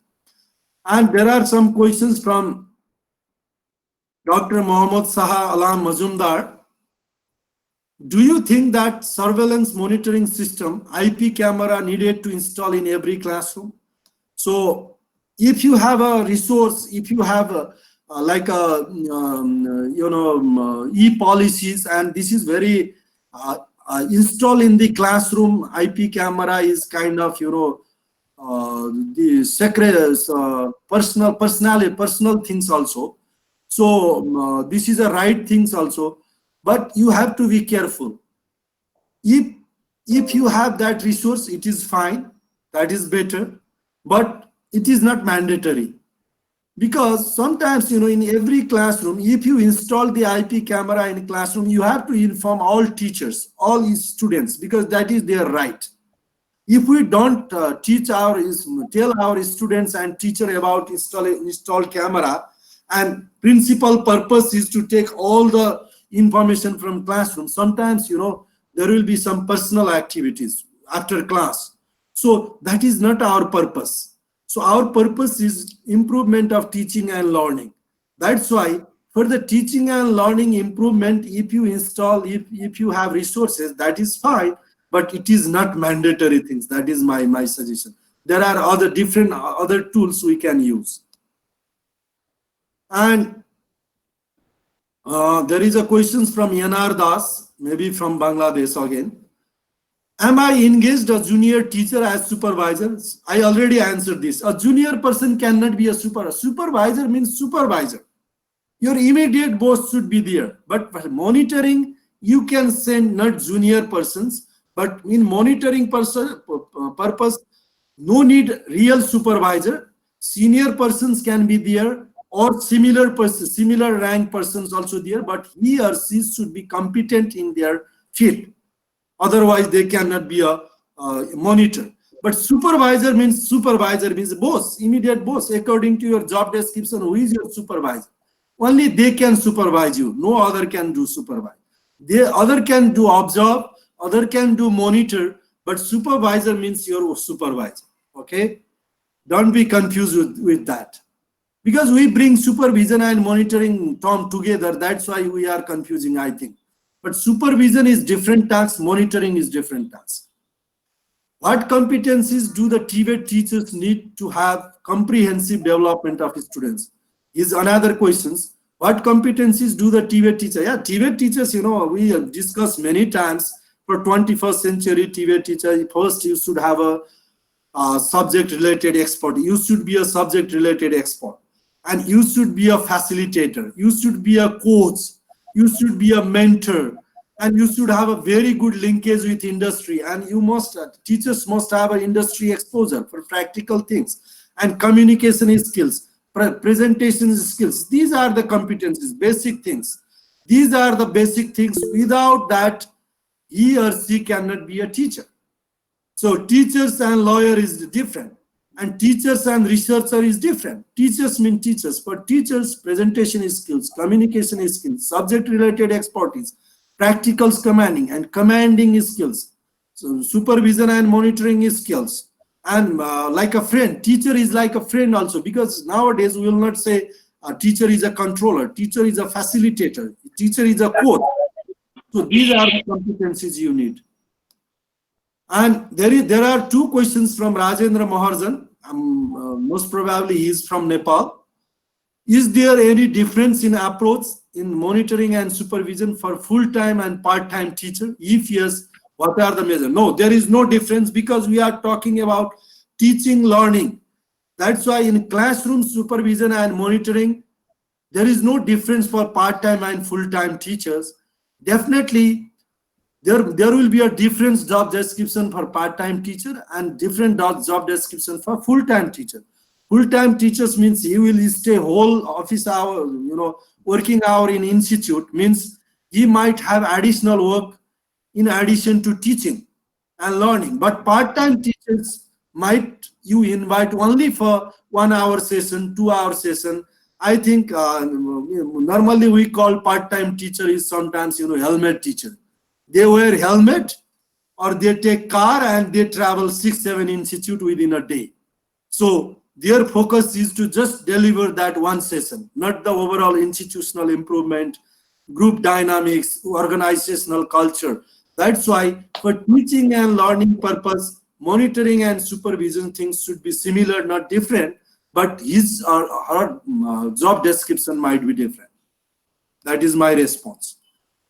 And there are some questions from Dr. Mohammad Saha Alam Mazumdar. Do you think that surveillance monitoring system, IP camera, needed to install in every classroom? So if you have a resource, if you have e-policies, and this is very install in the classroom, IP camera is kind of the secret personal things also. So this is a right things also, but you have to be careful. If you have that resource, it is fine, that is better, but it is not mandatory. Because sometimes, in every classroom, if you install the IP camera in a classroom, you have to inform all teachers, all students, because that is their right. If we don't tell our students and teacher about installed camera, and principal purpose is to take all the information from classroom, sometimes, there will be some personal activities after class. So that is not our purpose. So our purpose is improvement of teaching and learning. That's why for the teaching and learning improvement, if you install, if you have resources, that is fine, but it is not mandatory things. That is my suggestion. There are other tools we can use. And there is a question from Yanar Das, maybe from Bangladesh again. Am I engaged a junior teacher as supervisor? I already answered this. A junior person cannot be a supervisor. Supervisor means supervisor. Your immediate boss should be there. But for monitoring, you can send not junior persons, but in monitoring purpose, no need real supervisor. Senior persons can be there, or similar rank persons also there, but he or she should be competent in their field. Otherwise, they cannot be a monitor. But supervisor means boss, immediate boss. According to your job description, who is your supervisor? Only they can supervise you. No other can do supervise. Other can do observe, other can do monitor, but supervisor means your supervisor. Okay? Don't be confused with that. Because we bring supervision and monitoring term together, that's why we are confusing, I think. But supervision is different task, monitoring is different task. What competencies do the TVET teachers need to have comprehensive development of students? Is another question. What competencies do the TVET teacher? Yeah, TVET teachers, we have discussed many times. For 21st century TVET teacher, first you should have a subject-related expert. You should be a subject-related expert. And you should be a facilitator. You should be a coach. You should be a mentor, and you should have a very good linkage with industry. And teachers must have an industry exposure for practical things, and communication skills, presentation skills. These are the competencies, basic things. These are the basic things. Without that, he or she cannot be a teacher. So teachers and lawyer is different, and teachers and researcher is different. Teachers mean teachers. For teachers, presentation skills, communication skills, subject-related expertise, practical commanding skills, so supervision and monitoring skills, and like a friend. Teacher is like a friend also, because nowadays we will not say a teacher is a controller. Teacher is a facilitator. Teacher is a coach. So these are the competencies you need. And there are two questions from Rajendra Maharjan. Most probably he is from Nepal. Is there any difference in approach in monitoring and supervision for full-time and part-time teacher? If yes, what are the measures? No, there is no difference because we are talking about teaching, learning. That's why in classroom supervision and monitoring, there is no difference for part-time and full-time teachers. Definitely, there will be a different job description for part-time teacher and different job description for full-time teacher. Full-time teachers means he will stay whole office hour, working hour in institute, means he might have additional work in addition to teaching and learning. But part-time teachers might you invite only for 1 hour session, 2 hour session. I think normally we call part-time teacher is sometimes helmet teacher. They wear helmet or they take car and they travel 6-7 institute within a day. So their focus is to just deliver that one session, not the overall institutional improvement, group dynamics, organizational culture. That's why for teaching and learning purpose, monitoring and supervision things should be similar, not different, but his or her job description might be different. That is my response.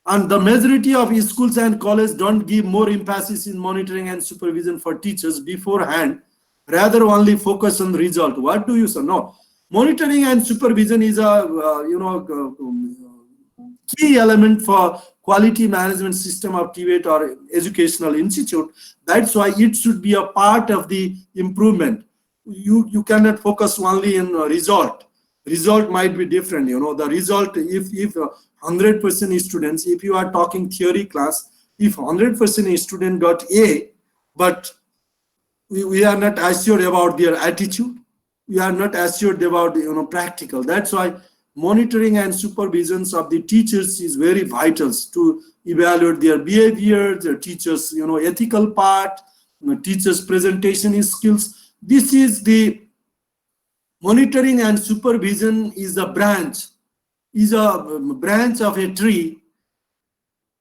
And the majority of schools and colleges don't give more emphasis in monitoring and supervision for teachers beforehand, rather only focus on result. What do you say? No, monitoring and supervision is a key element for quality management system of TVET or educational institute. That's why it should be a part of the improvement. You cannot focus only in result. Result might be different. The result, if 100% students, if you are talking theory class, if 100% student got A, but we are not assured about their attitude, we are not assured about practical. That's why monitoring and supervisions of the teachers is very vital to evaluate their behavior, their teachers ethical part, teachers presentation skills. This is the monitoring and supervision is a branch of a tree.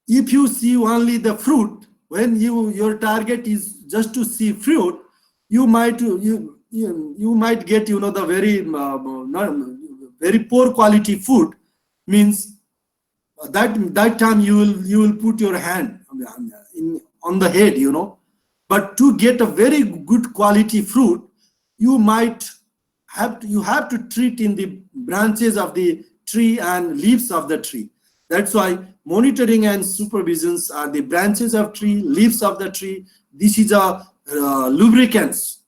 If you see only the fruit, when your target is just to see fruit, you might get the very poor quality food. Means that time you will put your hand on the head, But to get a very good quality fruit, you have to treat in the branches of the tree and leaves of the tree. That's why monitoring and supervisions are the branches of tree, leaves of the tree. This is a lubricants,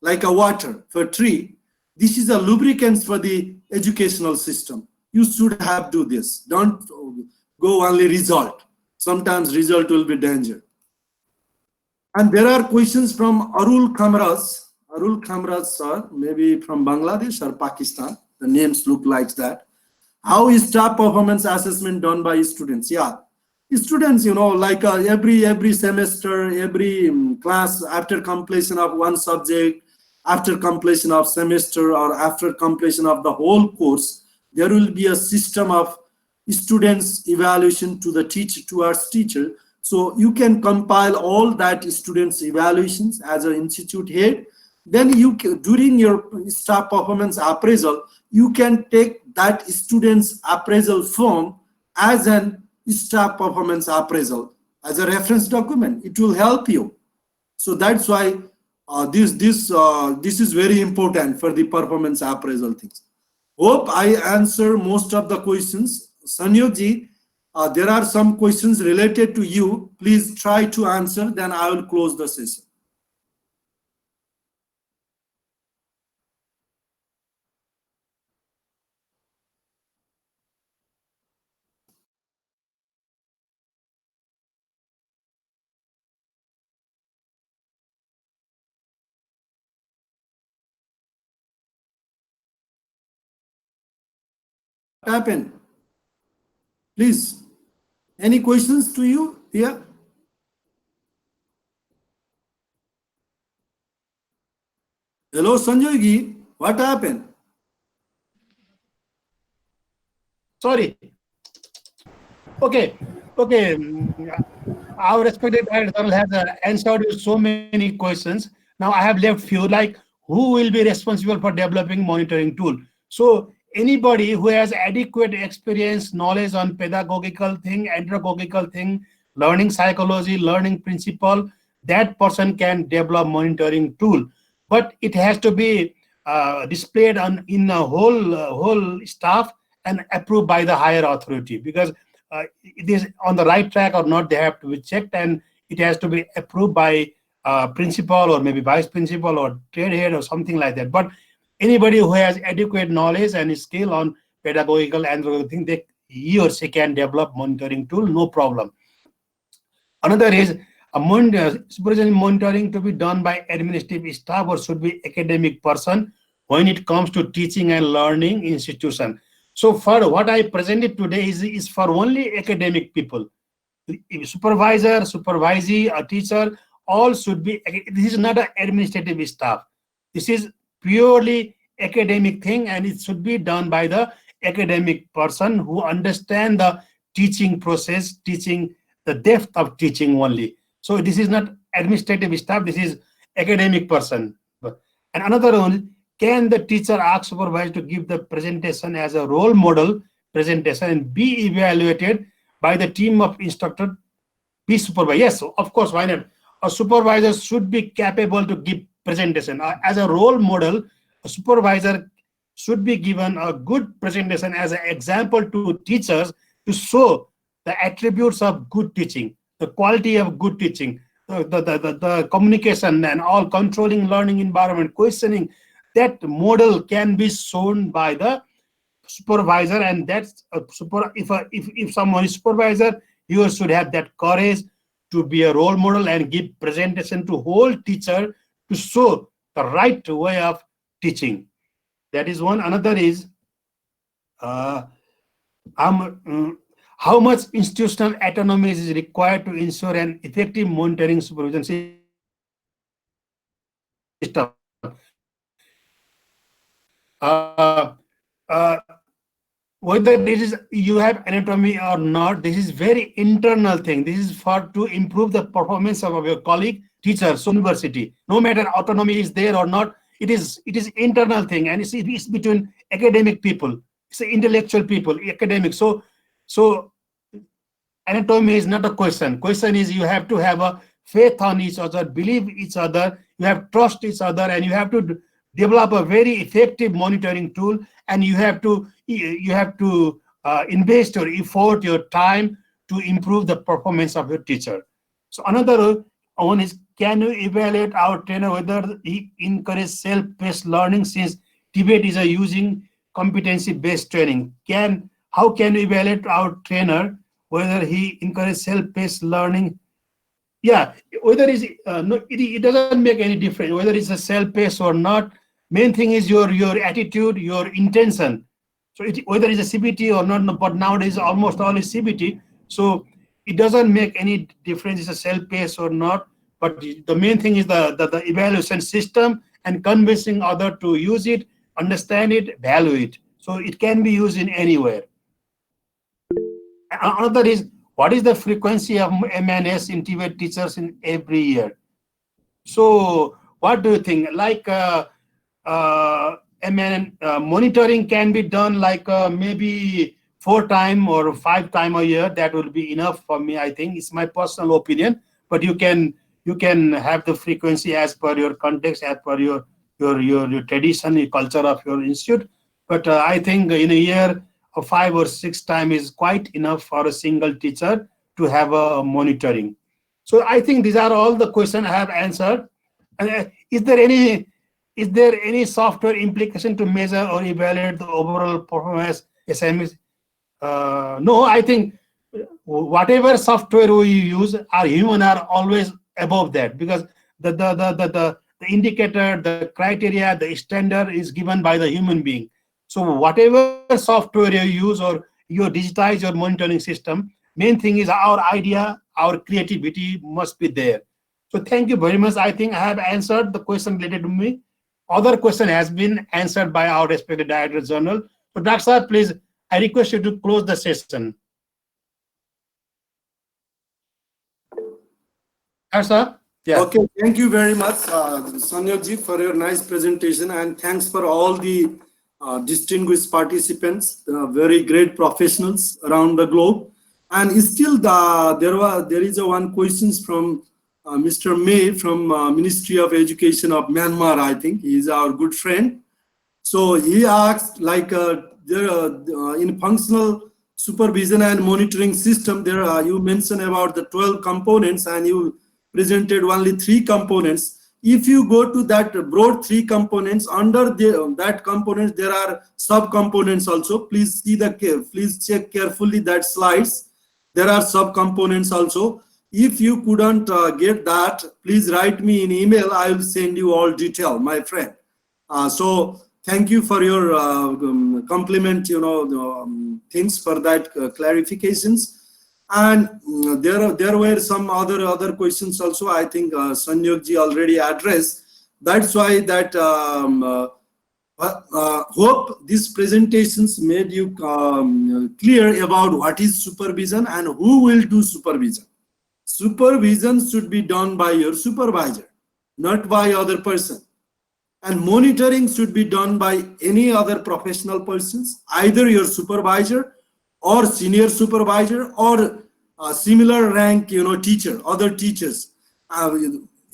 like a water for tree. This is a lubricants for the educational system. You should have do this. Don't go only result. Sometimes result will be danger. And there are questions from Arul Kamras. Arul Kamras, sir, maybe from Bangladesh or Pakistan. The names look like that. How is staff performance assessment done by students? Yeah, students, like every semester, every class, after completion of one subject, after completion of semester, or after completion of the whole course, there will be a system of students evaluation to the teacher, towards teacher. So you can compile all that students evaluations as an institute head. Then during your staff performance appraisal, you can take that student's appraisal form as an staff performance appraisal, as a reference document. It will help you. So that's why this is very important for the performance appraisal things. Hope I answer most of the questions. Sanyogji, there are some questions related to you. Please try to answer, then I will close the session. What happened? Please, any questions to you here? Hello, Sanjay Gi, what happened? Sorry. Okay. our respected director has answered you so many questions. Now I have left few, like who will be responsible for developing monitoring tool. So anybody who has adequate experience, knowledge on pedagogical thing, andragogical thing, learning psychology, learning principle, that person can develop monitoring tool. But it has to be displayed on in a whole staff and approved by the higher authority, because it is on the right track or not, they have to be checked, and it has to be approved by principal or maybe vice principal or trade head or something like that. But anybody who has adequate knowledge and skill on pedagogical and thing, he or she can develop monitoring tool, no problem. Another is supervision monitoring to be done by administrative staff or should be academic person when it comes to teaching and learning institution. So for what I presented today is for only academic people. Supervisor, supervisee, a teacher, all should be. This is not an administrative staff. This is purely academic thing, and it should be done by the academic person who understand the teaching process, teaching the depth of teaching only. So this is not administrative staff. This is academic person. And another one, can the teacher ask supervisor to give the presentation as a role model presentation and be evaluated by the team of instructor, be supervised? Yes, of course, why not? A supervisor should be capable to give presentation. As a role model, a supervisor should be given a good presentation as an example to teachers to show the attributes of good teaching, the quality of good teaching, the communication and all, controlling learning environment, questioning. That model can be shown by the supervisor, and that's if someone is supervisor, you should have that courage to be a role model and give presentation to whole teacher to show the right way of teaching. That is one. Another is how much institutional autonomy is required to ensure an effective monitoring supervision system. Whether this is you have anatomy or not, this is very internal thing. This is for to improve the performance of your colleague, teachers, so university. No matter autonomy is there or not, it is internal thing, and it's between academic people. It's intellectual people, academic. So anatomy is not a question. Question is you have to have a faith on each other, believe each other, you have trust each other, and you have to develop a very effective monitoring tool, and you have to invest your effort, your time to improve the performance of your teacher. So another one is, can you evaluate our trainer whether he encourage self-paced learning, since TVET is using competency-based training? How can you evaluate our trainer whether he encourage self-paced learning? Yeah, whether it doesn't make any difference whether it's a self-paced or not. Main thing is your attitude, your intention. So whether it's a CBT or not, but nowadays almost all is CBT. So it doesn't make any difference it's a self-paced or not. But the main thing is the evaluation system and convincing other to use it, understand it, value it. So it can be used in anywhere. Another is, what is the frequency of MNS in TVET teachers in every year? So what do you think? Like monitoring can be done like maybe 4 times or 5 times a year. That will be enough for me, I think. It's my personal opinion, but you can have the frequency as per your context, as per your tradition, your culture of your institute. But I think in a year, 5 or 6 times is quite enough for a single teacher to have a monitoring. So I think these are all the questions I have answered. And is there any software implication to measure or evaluate the overall performance assignments? No, I think whatever software we use, our human are always above that, because the indicator, the criteria, the standard is given by the human being. So whatever software you use or you digitize your monitoring system, main thing is our idea, our creativity must be there. So thank you very much. I think I have answered the question related to me. Other question has been answered by our respected Director General. So Dr. Sir, please, I request you to close the session. Sir? Yeah. Okay, thank you very much, Sanyogji, for your nice presentation, and thanks for all the distinguished participants, very great professionals around the globe. And still, there is one questions from Mr. May from Ministry of Education of Myanmar. I think he is our good friend. So he asked, like, in functional supervision and monitoring system, there you mentioned about the 12 components, and you presented only 3 components. If you go to that broad 3 components, under that components there are sub-components also. Please see please check carefully that slides. There are sub-components also. If you couldn't get that, please write me in email. I will send you all detail, my friend. So thank you for your compliment, things for that clarifications. And there were some other questions also. I think Sanyogji already addressed. That's why that hope these presentations made you clear about what is supervision and who will do supervision. Supervision should be done by your supervisor, not by other person. And monitoring should be done by any other professional persons, either your supervisor or senior supervisor or similar rank, teacher, other teachers.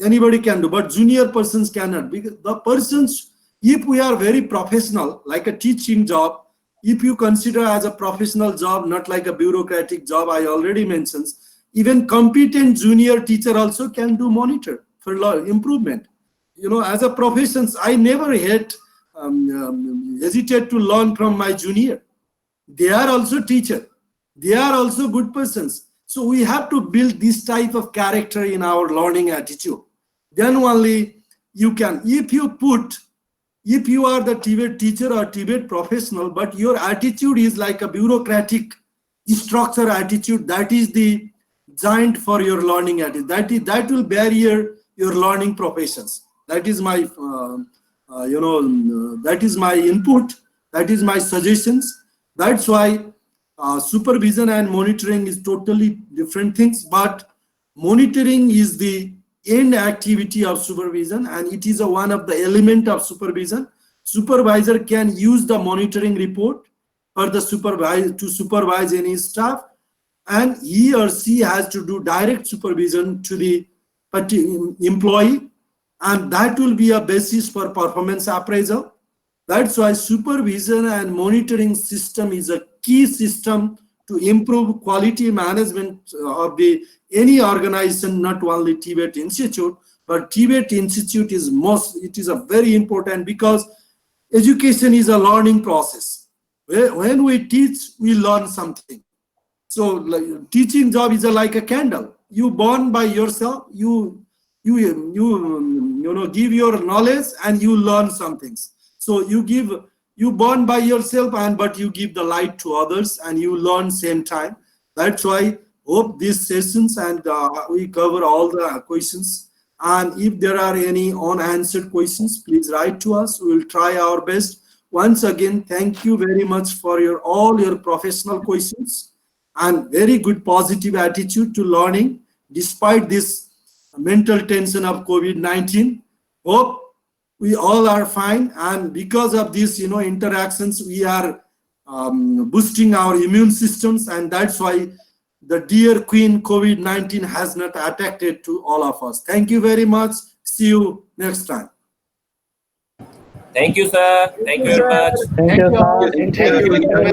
Anybody can do, but junior persons cannot. Because the persons, if we are very professional, like a teaching job, if you consider as a professional job, not like a bureaucratic job, I already mentioned, even competent junior teacher also can do monitor for improvement. As a profession, I never hesitate to learn from my junior. They are also teacher. They are also good persons. So we have to build this type of character in our learning attitude. Then only you can, if you are the TVET teacher or TVET professional, but your attitude is like a bureaucratic structure attitude, that is the giant for your learning attitude. That will barrier your learning professions. That is my, that is my input. That is my suggestions. That's why supervision and monitoring is totally different things, but monitoring is the end activity of supervision, and it is one of the element of supervision. Supervisor can use the monitoring report for the supervisor to supervise any staff, and he or she has to do direct supervision to the employee, and that will be a basis for performance appraisal. That's why supervision and monitoring system is a key system to improve quality management of any organization, not only TVET Institute, but TVET Institute is a very important, because education is a learning process. When we teach, we learn something. So like, teaching job is like a candle. You burn by yourself, you give your knowledge and you learn some things. So you burn by yourself, but you give the light to others and you learn same time. That's why hope these sessions and we cover all the questions. And if there are any unanswered questions, please write to us. We will try our best. Once again, thank you very much for all your professional questions and very good positive attitude to learning despite this mental tension of COVID-19. Hope we all are fine, and because of this, interactions, we are boosting our immune systems, and that's why the dear Queen COVID-19 has not attacked it to all of us. Thank you very much. See you next time. Thank you, sir. Thank you very much. Thank you all. Thank you.